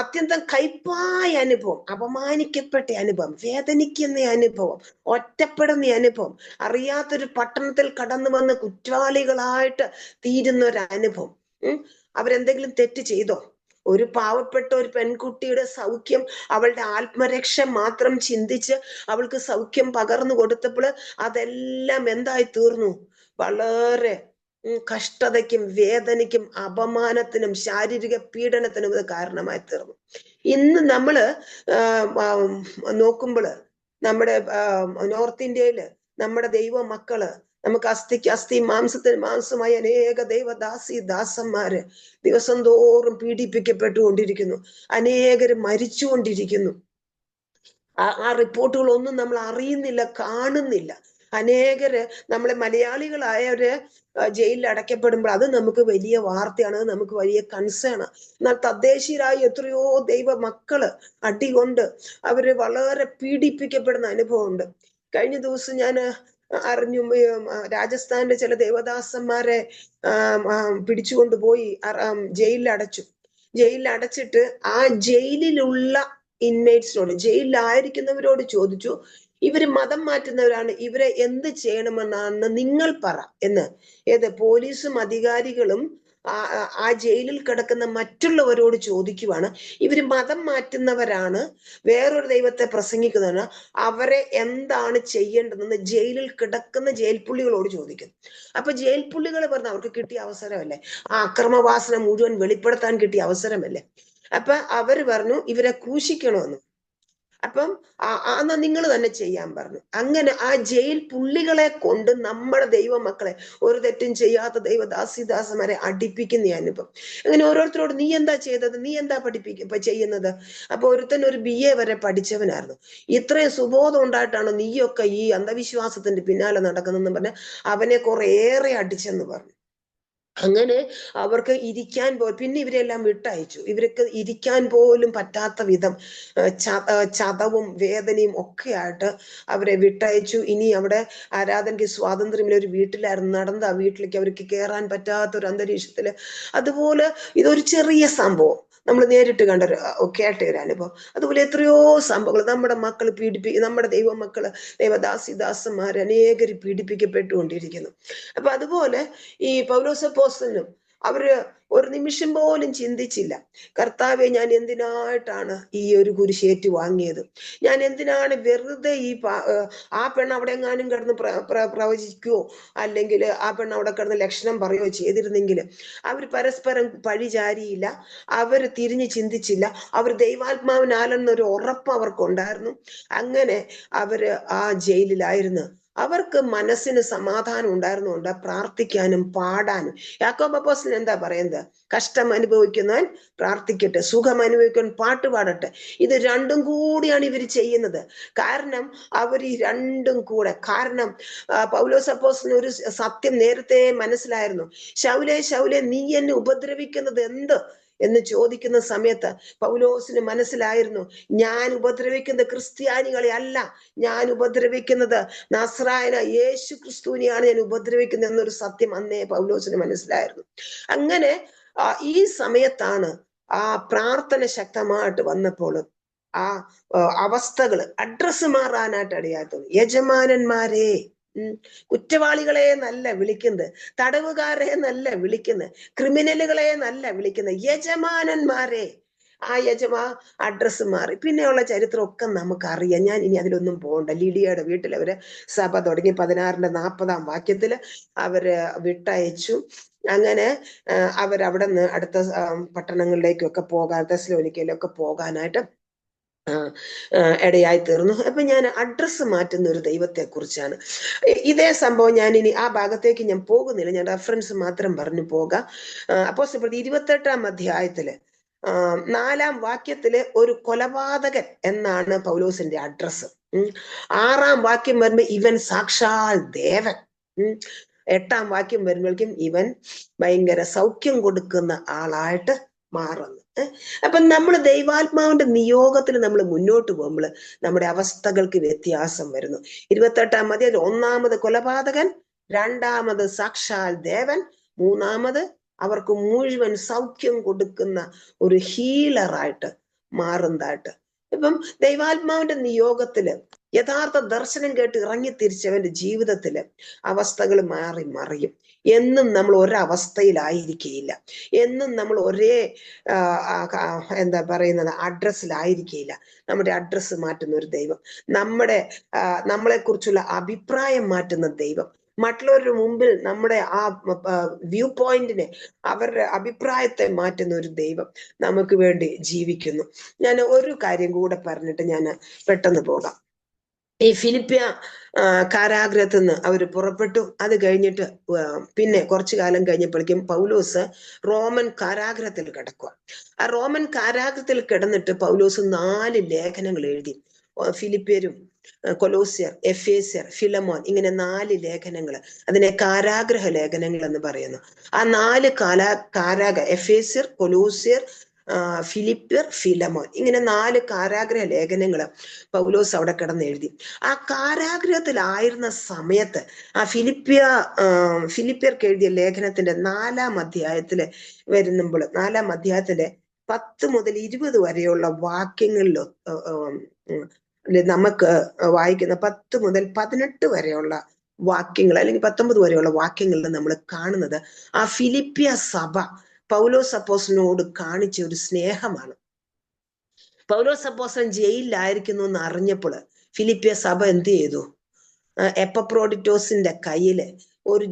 അത്യന്തം കൈപ്പായ അനുഭവം, അപമാനിക്കപ്പെട്ട അനുഭവം, വേദനിക്കുന്ന അനുഭവം, ഒറ്റപ്പെടുന്ന അനുഭവം, അറിയാത്തൊരു പട്ടണത്തിൽ കടന്നു വന്ന് കുറ്റവാളികളായിട്ട് തീരുന്ന ഒരു അനുഭവം. അവരെന്തെങ്കിലും തെറ്റ് ചെയ്തോ? ഒരു പാവപ്പെട്ട ഒരു പെൺകുട്ടിയുടെ സൗഖ്യം, അവളുടെ ആത്മരക്ഷ മാത്രം ചിന്തിച്ച് അവൾക്ക് സൗഖ്യം പകർന്നു കൊടുത്തപ്പോൾ അതെല്ലാം എന്തായി തീർന്നു? വളരെ കഷ്ടതയ്ക്കും വേദനയ്ക്കും അപമാനത്തിനും ശാരീരിക പീഡനത്തിനും ഇത് കാരണമായി തീർന്നു. ഇന്ന് നമ്മള് നോക്കുമ്പോൾ നമ്മുടെ നോർത്ത് ഇന്ത്യയില് നമ്മുടെ ദൈവ മക്കള്, നമുക്ക് അസ്ഥിക്ക് അസ്ഥി മാംസത്തിന് മാംസമായി അനേക ദാസന്മാര് ദിവസം തോറും പീഡിപ്പിക്കപ്പെട്ടുകൊണ്ടിരിക്കുന്നു. അനേകര് മരിച്ചുകൊണ്ടിരിക്കുന്നു. ആ റിപ്പോർട്ടുകളൊന്നും നമ്മൾ അറിയുന്നില്ല, കാണുന്നില്ല. അനേകര് നമ്മളെ മലയാളികളായവര് ജയിലിൽ അടയ്ക്കപ്പെടുമ്പോൾ അത് നമുക്ക് വലിയ വാർത്തയാണ്, നമുക്ക് വലിയ കൺസേൺ. എന്നാൽ തദ്ദേശീയരായ എത്രയോ ദൈവ മക്കള് അടികൊണ്ട് അവര് വളരെ പീഡിപ്പിക്കപ്പെടുന്ന അനുഭവമുണ്ട്. കഴിഞ്ഞ ദിവസം ഞാൻ അറിഞ്ഞു, രാജസ്ഥാനിലെ ചില ദേവദാസന്മാരെ പിടിച്ചുകൊണ്ടുപോയി ജയിലിൽ അടച്ചു. ജയിലിൽ അടച്ചിട്ട് ആ ജയിലിലുള്ള ഇൻമേറ്റ്സിനോട്, ജയിലിലായിരിക്കുന്നവരോട് ചോദിച്ചു, ഇവര് മതം മാറ്റുന്നവരാണ്, ഇവരെ എന്ത് ചെയ്യണമെന്നാണ് നിങ്ങൾ പറ എന്ന്. പോലീസും അധികാരികളും ആ ജയിലിൽ കിടക്കുന്ന മറ്റുള്ളവരോട് ചോദിക്കുവാണ്, ഇവര് മതം മാറ്റുന്നവരാണ്, വേറൊരു ദൈവത്തെ പ്രസംഗിക്കുന്നതാണ്, അവരെ എന്താണ് ചെയ്യേണ്ടതെന്ന് ജയിലിൽ കിടക്കുന്ന ജയിൽ പുള്ളികളോട് ചോദിക്കുന്നു. അപ്പൊ ജയിൽ പുള്ളികൾ പറഞ്ഞ അവർക്ക് കിട്ടിയ അവസരമല്ലേ, ആ അക്രമവാസന മുഴുവൻ വെളിപ്പെടുത്താൻ കിട്ടിയ അവസരമല്ലേ. അപ്പൊ അവര് പറഞ്ഞു ഇവരെ ക്രൂശിക്കണമെന്ന്. അപ്പം എന്നാ നിങ്ങൾ തന്നെ ചെയ്യാൻ പറഞ്ഞു. അങ്ങനെ ആ ജയിൽ പുള്ളികളെ കൊണ്ട് നമ്മുടെ ദൈവമക്കളെ, ഒരു തെറ്റും ചെയ്യാത്ത ദൈവദാസിദാസന്മാരെ അടിപ്പിക്കുന്ന അനുഭവം. അങ്ങനെ ഓരോരുത്തരോട് നീ എന്താ ചെയ്തത്, നീ എന്താ ചെയ്യുന്നത്. അപ്പൊ ഒരുത്തൻ ഒരു BA വരെ പഠിച്ചവനായിരുന്നു. ഇത്രയും സുബോധം ഉണ്ടായിട്ടാണ് നീയൊക്കെ ഈ അന്ധവിശ്വാസത്തിന്റെ പിന്നാലെ നടക്കുന്നതെന്ന് പറഞ്ഞ അവനെ കുറേയേറെ അടിച്ചെന്ന് പറഞ്ഞു. അങ്ങനെ അവർക്ക് ഇരിക്കാൻ പിന്നെ ഇവരെല്ലാം വിട്ടയച്ചു. ഇവർക്ക് ഇരിക്കാൻ പോലും പറ്റാത്ത വിധം ചതവും വേദനയും ഒക്കെ ആയിട്ട് അവരെ വിട്ടയച്ചു. ഇനി അവിടെ ആരാധനയ്ക്ക് സ്വാതന്ത്ര്യമില്ല, ഒരു വീട്ടിലായിരുന്നു നടന്നത്, ആ വീട്ടിലേക്ക് അവർക്ക് കയറാൻ പറ്റാത്ത ഒരു അന്തരീക്ഷത്തില്. അതുപോലെ ഇതൊരു ചെറിയ സംഭവം, നമ്മൾ നേരിട്ട് കേട്ട ഒരു അനുഭവം. അതുപോലെ എത്രയോ സംഭവങ്ങൾ നമ്മുടെ മക്കൾ നമ്മുടെ ദൈവമക്കള്, ദൈവദാസിദാസന്മാർ അനേകര് പീഡിപ്പിക്കപ്പെട്ടുകൊണ്ടിരിക്കുന്നു. അപ്പൊ അതുപോലെ ഈ പൗലോസപ്പോസ്തലനും അവര് ഒരു നിമിഷം പോലും ചിന്തിച്ചില്ല, കർത്താവെ ഞാൻ എന്തിനായിട്ടാണ് ഈ ഒരു കുരിശേറ്റ് വാങ്ങിയത്, ഞാൻ എന്തിനാണ് വെറുതെ ആ പെണ്ണ് അവിടെ എങ്ങാനും കിടന്ന് പ്രവചിക്കുകയോ അല്ലെങ്കിൽ ആ പെണ്ണ് അവിടെ കിടന്ന് ലക്ഷണം പറയുകയോ ചെയ്തിരുന്നെങ്കിൽ അവർ പരസ്പരം പഴിചാരിയില്ല, അവര് തിരിഞ്ഞ് ചിന്തിച്ചില്ല, അവർ ദൈവാത്മാവിനാലെന്നൊരു ഉറപ്പ് അവർക്കുണ്ടായിരുന്നു. അങ്ങനെ അവര് ആ ജയിലിലായിരുന്നു. അവർക്ക് മനസ്സിന് സമാധാനം ഉണ്ടായിരുന്നുകൊണ്ട് പ്രാർത്ഥിക്കാനും പാടാനും. യാക്കോബ് അപ്പോസ്തലൻ എന്താ പറയുന്നത്, കഷ്ടം അനുഭവിക്കുന്നവൻ പ്രാർത്ഥിക്കട്ടെ, സുഖം അനുഭവിക്കാൻ പാട്ട് പാടട്ടെ. ഇത് രണ്ടും കൂടിയാണ് ഇവർ ചെയ്യുന്നത്. കാരണം അവർ ഈ രണ്ടും കൂടെ, കാരണം പൗലോസ് അപ്പോസ്തലന് ഒരു സത്യം നേരത്തെ മനസ്സിലായിരുന്നു. ശൗലേ ശൗലേ നീ എന്നെ ഉപദ്രവിക്കുന്നത് എന്ത് എന്ന് ചോദിക്കുന്ന സമയത്ത് പൗലോസിന് മനസ്സിലായിരുന്നു, ഞാൻ ഉപദ്രവിക്കുന്നത് ക്രിസ്ത്യാനികളെ അല്ല, ഞാൻ ഉപദ്രവിക്കുന്നത് നസ്രായന യേശു ക്രിസ്തുവിനെയാണ് ഞാൻ ഉപദ്രവിക്കുന്നത് എന്നൊരു സത്യം അന്നേ പൗലോസിന് മനസ്സിലായിരുന്നു. അങ്ങനെ ഈ സമയത്താണ് ആ പ്രാർത്ഥന ശക്തമായിട്ട് വന്നപ്പോൾ ആ അവസ്ഥകൾ അഡ്രസ് മാറാനായിട്ട് ഇടയായിട്ടുണ്ട്. യജമാനന്മാരെ, കുറ്റവാളികളെ നല്ല വിളിക്കുന്നത്, തടവുകാരെ നല്ല വിളിക്കുന്നത്, ക്രിമിനലുകളെ നല്ല വിളിക്കുന്നത്, യജമാനന്മാരെ. ആ അഡ്രസ്സ് മാറി. പിന്നെയുള്ള ചരിത്രമൊക്കെ നമുക്കറിയാം. ഞാൻ ഇനി അതിലൊന്നും പോകണ്ട. ലിഡിയയുടെ വീട്ടിൽ അവര് സഭ തുടങ്ങി 16-40 വാക്യത്തില് അവര് വിട്ടയച്ചു. അങ്ങനെ അവരവിടെ നിന്ന് അടുത്ത പട്ടണങ്ങളിലേക്കൊക്കെ പോകാൻ, തെസ്സലോനിക്കയിലൊക്കെ പോകാനായിട്ട് ഇടയായി തീർന്നു. അപ്പൊ ഞാൻ അഡ്രസ്സ് മാറ്റുന്ന ഒരു ദൈവത്തെ കുറിച്ചാണ്. ഇതേ സംഭവം ഞാൻ ഇനി ആ ഭാഗത്തേക്ക് ഞാൻ പോകുന്നില്ല, ഞാൻ റെഫറൻസ് മാത്രം പറഞ്ഞു പോകാം. അപ്പോസ്തലപ്രവൃത്തി 28-ാം അധ്യായത്തില് 4-ാം വാക്യത്തില് ഒരു കൊലപാതകൻ എന്നാണ് പൗലോസിന്റെ അഡ്രസ്സ്. 6-ാം വാക്യം വരുമ്പോ ഇവൻ സാക്ഷാൽ ദേവൻ. 8-ാം വാക്യം വരുമ്പോഴേക്കും ഇവൻ ഭയങ്കര സൗഖ്യം കൊടുക്കുന്ന ആളായിട്ട് മാറുന്നു. അപ്പൊ നമ്മൾ ദൈവാത്മാവിന്റെ നിയോഗത്തിൽ നമ്മൾ മുന്നോട്ട് പോകുമ്പോൾ നമ്മുടെ അവസ്ഥകൾക്ക് വ്യത്യാസം വരുന്നു. 28-ാം അധ്യായം 1-ാമത് കൊലപാതകൻ, 2-ാമത് സാക്ഷാൽ ദേവൻ, 3-ാമത് അവർക്ക് മുഴുവൻ സൗഖ്യം കൊടുക്കുന്ന ഒരു ഹീലറായിട്ട് മാറുന്നതായിട്ട്. ഇപ്പം ദൈവാത്മാവിന്റെ നിയോഗത്തില് യഥാർത്ഥ ദർശനം കേട്ട് ഇറങ്ങി തിരിച്ചവന്റെ ജീവിതത്തില് അവസ്ഥകൾ മാറി മറിയും. എന്നും നമ്മൾ ഒരവസ്ഥയിലായിരിക്കുകയില്ല, എന്നും നമ്മൾ ഒരേ എന്താ പറയുന്നത് അഡ്രസ്സിലായിരിക്കുകയില്ല. നമ്മുടെ അഡ്രസ്സ് മാറ്റുന്ന ഒരു ദൈവം, നമ്മളെ കുറിച്ചുള്ള അഭിപ്രായം മാറ്റുന്ന ദൈവം, മറ്റുള്ളവരുടെ മുമ്പിൽ നമ്മുടെ ആ വ്യൂ പോയിന്റിനെ, അവരുടെ അഭിപ്രായത്തെ മാറ്റുന്ന ഒരു ദൈവം നമുക്ക് വേണ്ടി ജീവിക്കുന്നു. ഞാൻ ഒരു കാര്യം കൂടെ പറഞ്ഞിട്ട് ഞാൻ പെട്ടെന്ന് പോകാം. ഈ ഫിലിപ്പിയ കാരാഗ്രഹത്തിൽ നിന്ന് അവർ പുറപ്പെട്ടു. അത് കഴിഞ്ഞിട്ട് പിന്നെ കുറച്ചു കാലം കഴിഞ്ഞപ്പോഴേക്കും പൗലോസ് റോമൻ കാരാഗ്രഹത്തിൽ കിടക്കുക. ആ റോമൻ കാരാഗ്രഹത്തിൽ കിടന്നിട്ട് പൗലോസ് 4 ലേഖനങ്ങൾ എഴുതി. ഫിലിപ്പിയരും, കൊലോസ്യർ, എഫേസ്യർ, ഫിലമോൻ, ഇങ്ങനെ 4 ലേഖനങ്ങൾ. അതിനെ കാരാഗ്രഹ ലേഖനങ്ങൾ എന്ന് പറയുന്നു. ആ 4 എഫേസ്യർ, കൊലോസ്യർ, ഫിലിപ്പിയർ, ഫിലമോൻ, ഇങ്ങനെ 4 കാരാഗ്രഹ ലേഖനങ്ങൾ പൗലോസ് അവിടെ കിടന്ന് എഴുതി. ആ കാരാഗ്രഹത്തിലായിരുന്ന സമയത്ത് ആ ഫിലിപ്പിയർക്ക് എഴുതിയ ലേഖനത്തിന്റെ 4-ാം അധ്യായത്തില് വരുമ്പോൾ, 4-ാം അധ്യായത്തിന്റെ 10 മുതൽ 20 വരെയുള്ള വാക്യങ്ങളിൽ നമുക്ക് വായിക്കുന്ന 10 മുതൽ 18 വരെയുള്ള വാക്യങ്ങൾ അല്ലെങ്കിൽ 19 വരെയുള്ള വാക്യങ്ങളിൽ നമ്മൾ കാണുന്നത് ആ ഫിലിപ്പിയ സഭ പൗലോസ് അപ്പോസ്തലനോട് കാണിച്ച ഒരു സ്നേഹമാണ്. പൗലോസ് അപ്പോസ്തലൻ ജയിലിലായിരിക്കുന്നു എന്ന് അറിഞ്ഞപ്പോൾ ഫിലിപ്പിയ സഭ എന്ത് ചെയ്തു? എപ്പഫ്രോഡിറ്റോസിന്റെ കയ്യില് ഒരു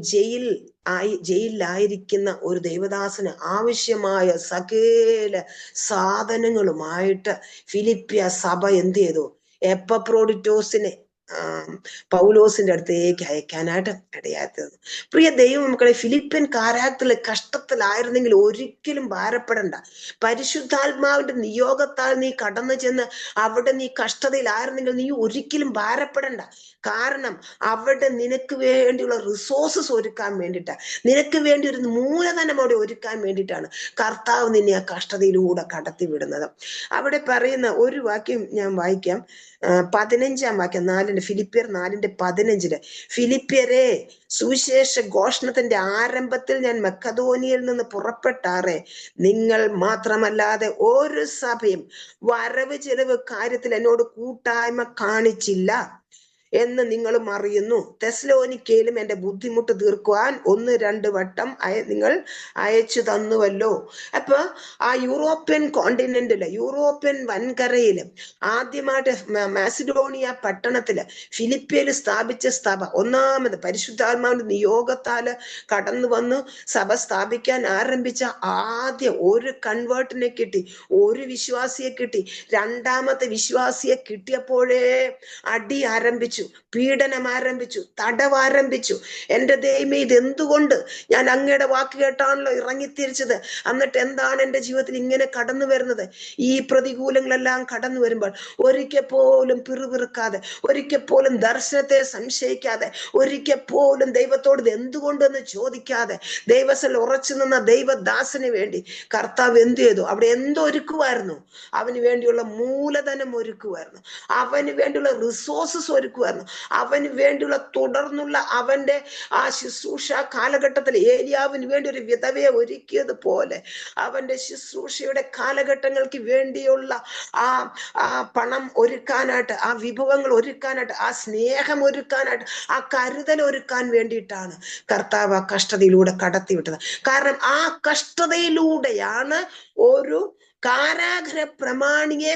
ജയിലിലായിരിക്കുന്ന ഒരു ദൈവദാസന് ആവശ്യമായ സകല സാധനങ്ങളുമായിട്ട് ഫിലിപ്പിയ സഭ എന്ത് ചെയ്തു? എപ്പഫ്രോഡിറ്റോസിനെ പൗലോസിന്റെ അടുത്തേക്ക് അയക്കാനായിട്ട് ഇടയാത്തത്. പ്രിയ ദൈവമക്കളെ, ഫിലിപ്പിയൻ കാരാഗ്രഹത്തിലെ കഷ്ടത്തിലായിരുന്നെങ്കിൽ ഒരിക്കലും ഭാരപ്പെടണ്ട. പരിശുദ്ധാത്മാവിന്റെ നിയോഗത്താൽ നീ കടന്നു ചെന്ന് അവിടെ നീ കഷ്ടതയിലായിരുന്നെങ്കിൽ നീ ഒരിക്കലും ഭാരപ്പെടണ്ട. കാരണം അവിടെ നിനക്ക് വേണ്ടിയുള്ള റിസോഴ്സസ് ഒരുക്കാൻ വേണ്ടിയിട്ടാണ്, നിനക്ക് വേണ്ടി ഒരു മൂലധനം അവിടെ ഒരുക്കാൻ വേണ്ടിയിട്ടാണ് കർത്താവ് നിന്നെ ആ കഷ്ടതയിലൂടെ കടത്തി വിടുന്നത്. അവിടെ പറയുന്ന ഒരു വാക്യം ഞാൻ വായിക്കാം. 15-ാം വാക്യം, ഫിലിപ്പിയർ 4:15. ഫിലിപ്പിയരെ, സുവിശേഷ ഘോഷണത്തിന്റെ ആരംഭത്തിൽ ഞാൻ മക്കതോനിയയിൽ നിന്ന് പുറപ്പെട്ടാറേ നിങ്ങൾ മാത്രമല്ലാതെ ഒരു സഭയും വരവ് ചെലവ് കാര്യത്തിൽ എന്നോട് കൂട്ടായ്മ കാണിച്ചില്ല എന്ന് നിങ്ങളും അറിയുന്നു. തെസ്സലോനിക്കയിലും എന്റെ ബുദ്ധിമുട്ട് തീർക്കുവാൻ 1-2 വട്ടം നിങ്ങൾ അയച്ചു തന്നുവല്ലോ. അപ്പൊ ആ യൂറോപ്യൻ കോണ്ടിനെന്റില്, യൂറോപ്യൻ വൻകരയില് ആദ്യമായിട്ട് മാസിഡോണിയ പട്ടണത്തില് ഫിലിപ്പിയയിൽ സ്ഥാപിച്ച സഭ, ഒന്നാമത് പരിശുദ്ധാത്മാവിന്റെ നിയോഗത്താല് കടന്നു വന്ന് സഭ സ്ഥാപിക്കാൻ ആരംഭിച്ച ആദ്യ ഒരു കൺവേർട്ടിനെ കിട്ടി, ഒരു വിശ്വാസിയെ കിട്ടി. രണ്ടാമത്തെ വിശ്വാസിയെ കിട്ടിയപ്പോഴേ അടി ആരംഭിച്ചു, പീഡനം ആരംഭിച്ചു, തടവ് ആരംഭിച്ചു. എന്റെ ദൈവമേ, ഇതെന്തുകൊണ്ട്? ഞാൻ അങ്ങയുടെ വാക്ക് കേട്ടാണല്ലോ ഇറങ്ങിത്തിരിച്ചത്. എന്നിട്ട് എന്താണ് എന്റെ ജീവിതത്തിൽ ഇങ്ങനെ കടന്നു വരുന്നത്? ഈ പ്രതികൂലങ്ങളെല്ലാം കടന്നു വരുമ്പോൾ ഒരിക്കൽ പോലും പിറുപിറുക്കാതെ, ഒരിക്കൽ പോലും ദർശനത്തെ സംശയിക്കാതെ, ഒരിക്കൽ പോലും ദൈവത്തോട് ഇത് എന്തുകൊണ്ടെന്ന് ചോദിക്കാതെ ദൈവത്തിൽ ഉറച്ചു നിന്ന ദൈവദാസന് വേണ്ടി കർത്താവ് എന്ത് ചെയ്തു? അവിടെ എന്തോ ഒരുക്കുമായിരുന്നു. അവന് വേണ്ടിയുള്ള മൂലധനം ഒരുക്കുമായിരുന്നു, അവന് വേണ്ടിയുള്ള റിസോഴ്സസ് ഒരുക്കുമായിരുന്നു, അവന് വേണ്ടിയുള്ള തുടർന്നുള്ള അവന്റെ ആ ശുശ്രൂഷ കാലഘട്ടത്തിൽ ഏലിയാവിന് വേണ്ടി ഒരു വിധവയെ ഒരുക്കിയതുപോലെ അവന്റെ ശുശ്രൂഷയുടെ കാലഘട്ടങ്ങൾക്ക് വേണ്ടിയുള്ള ആ പണം ഒരുക്കാനായിട്ട്, ആ വിഭവങ്ങൾ ഒരുക്കാനായിട്ട്, ആ സ്നേഹം ഒരുക്കാനായിട്ട്, ആ കരുതൽ ഒരുക്കാൻ വേണ്ടിയിട്ടാണ് കർത്താവ് ആ കഷ്ടതയിലൂടെ കടത്തിവിട്ടത്. കാരണം ആ കഷ്ടതയിലൂടെയാണ് ഒരു കാരാഗ്രഹ പ്രമാണിയെ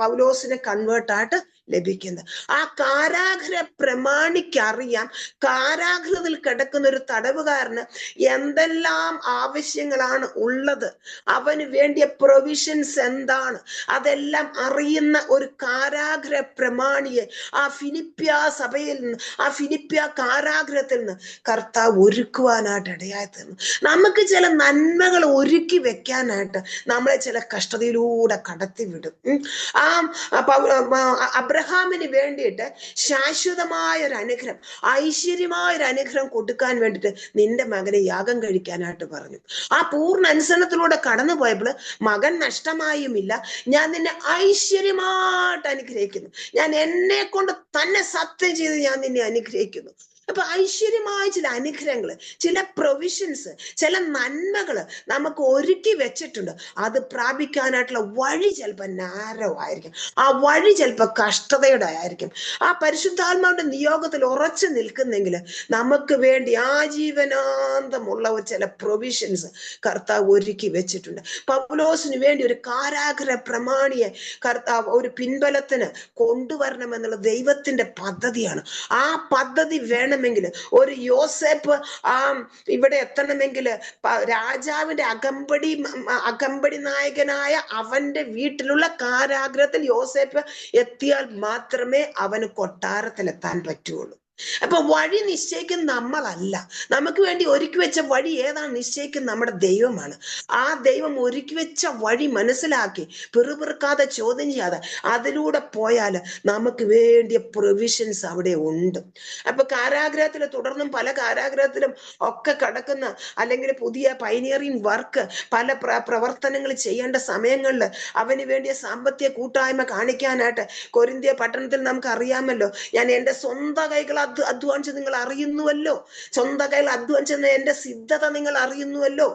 പൗലോസിനെ കൺവേർട്ടായിട്ട് ലഭിക്കുന്നത്. ആ കാരാഗ്രഹ പ്രമാണിക്കറിയാം കാരാഗ്രഹത്തിൽ കിടക്കുന്ന ഒരു തടവുകാരന് എന്തെല്ലാം ആവശ്യങ്ങളാണ് ഉള്ളത്, അവന് വേണ്ടിയ പ്രൊവിഷൻസ് എന്താണ്, അതെല്ലാം അറിയുന്ന ഒരു കാരാഗ്രഹ പ്രമാണിയെ ആ ഫിലിപ്പിയ സഭയിൽ നിന്ന്, ആ ഫിലിപ്പിയ കാരാഗ്രഹത്തിൽ നിന്ന് കർത്താവ് ഒരുക്കുവാനായിട്ട് ഇടയായി തീർന്നു. നമുക്ക് ചില നന്മകൾ ഒരുക്കി വെക്കാനായിട്ട് നമ്മളെ ചില കഷ്ടതയിലൂടെ കടത്തിവിടും. അബ്രഹാമിന് വേണ്ടിയിട്ട് ശാശ്വതമായ ഒരു അനുഗ്രഹം, ഐശ്വര്യമായ ഒരു അനുഗ്രഹം കൊടുക്കാൻ വേണ്ടിയിട്ട് നിന്റെ മകനെ യാഗം കഴിക്കാനായിട്ട് പറഞ്ഞു. ആ പൂർണ്ണ അനുസരണത്തിലൂടെ കടന്നു പോയപ്പോൾ മകൻ നഷ്ടമായുമില്ല. ഞാൻ നിന്നെ ഐശ്വര്യമായിട്ട് അനുഗ്രഹിക്കുന്നു, ഞാൻ എന്നെ കൊണ്ട് തന്നെ സത്യം ചെയ്ത് ഞാൻ നിന്നെ അനുഗ്രഹിക്കുന്നു. അപ്പൊ ഐശ്വര്യമായ ചില അനുഗ്രഹങ്ങള്, ചില പ്രൊവിഷൻസ്, ചില നന്മകള് നമുക്ക് ഒരുക്കി വെച്ചിട്ടുണ്ട്. അത് പ്രാപിക്കാനായിട്ടുള്ള വഴി ചിലപ്പോൾ നാരോ ആയിരിക്കും, ആ വഴി ചിലപ്പോൾ കഷ്ടതയുടെ ആയിരിക്കും. ആ പരിശുദ്ധാത്മാവിന്റെ നിയോഗത്തിൽ ഉറച്ചു നിൽക്കുന്നെങ്കിൽ നമുക്ക് വേണ്ടി ആജീവനാന്തമുള്ള ചില പ്രൊവിഷൻസ് കർത്താവ് ഒരുക്കി വെച്ചിട്ടുണ്ട്. പൗലോസിന് വേണ്ടി ഒരു കാരാഗ്രഹ പ്രമാണിയെ കർത്താവ് ഒരു പിൻബലത്തിന് കൊണ്ടുവരണമെന്നുള്ള ദൈവത്തിന്റെ പദ്ധതിയാണ്. ആ പദ്ധതി വേണമെങ്കിൽ ഒരു യോസേപ്പ് ഇവിടെ എത്തണമെങ്കിൽ രാജാവിന്റെ അകമ്പടി നായകനായ അവന്റെ വീട്ടിലുള്ള കാരാഗ്രഹത്തിൽ യോസേപ്പ് എത്തിയാൽ മാത്രമേ അവന് കൊട്ടാരത്തിൽ എത്താൻ പറ്റുള്ളൂ. അപ്പൊ വഴി നിശ്ചയിക്കുന്ന നമ്മളല്ല, നമുക്ക് വേണ്ടി ഒരുക്കി വെച്ച വഴി ഏതാണ് നിശ്ചയിക്കുന്ന നമ്മുടെ ദൈവമാണ്. ആ ദൈവം ഒരുക്കി വെച്ച വഴി മനസ്സിലാക്കി പിറുപിറുക്കാതെ ചോദ്യം ചെയ്യാതെ അതിലൂടെ പോയാൽ നമുക്ക് വേണ്ടിയ പ്രൊവിഷൻസ് അവിടെ ഉണ്ട്. അപ്പൊ കാരാഗ്രഹത്തിൽ തുടർന്നും പല കാരാഗ്രഹത്തിലും ഒക്കെ കിടക്കുന്ന, അല്ലെങ്കിൽ പുതിയ പൈനിയറിംഗ് വർക്ക്, പല പ്രവർത്തനങ്ങൾ ചെയ്യേണ്ട സമയങ്ങളിൽ അവന് വേണ്ടിയ സാമ്പത്തിക കൂട്ടായ്മ കാണിക്കാനായിട്ട് കൊരിന്ത്യ പട്ടണത്തിൽ നമുക്ക് അറിയാമല്ലോ, ഞാൻ എൻ്റെ സ്വന്തം കൈകളാൽ അധ്വാനിച്ച് നിങ്ങൾ അറിയുന്നുവല്ലോ. സ്വന്തം കയ്യിൽ അധ്വാനിച്ചെന്ന എന്റെ സിദ്ധത നിങ്ങൾ അറിയുന്നുവല്ലോ.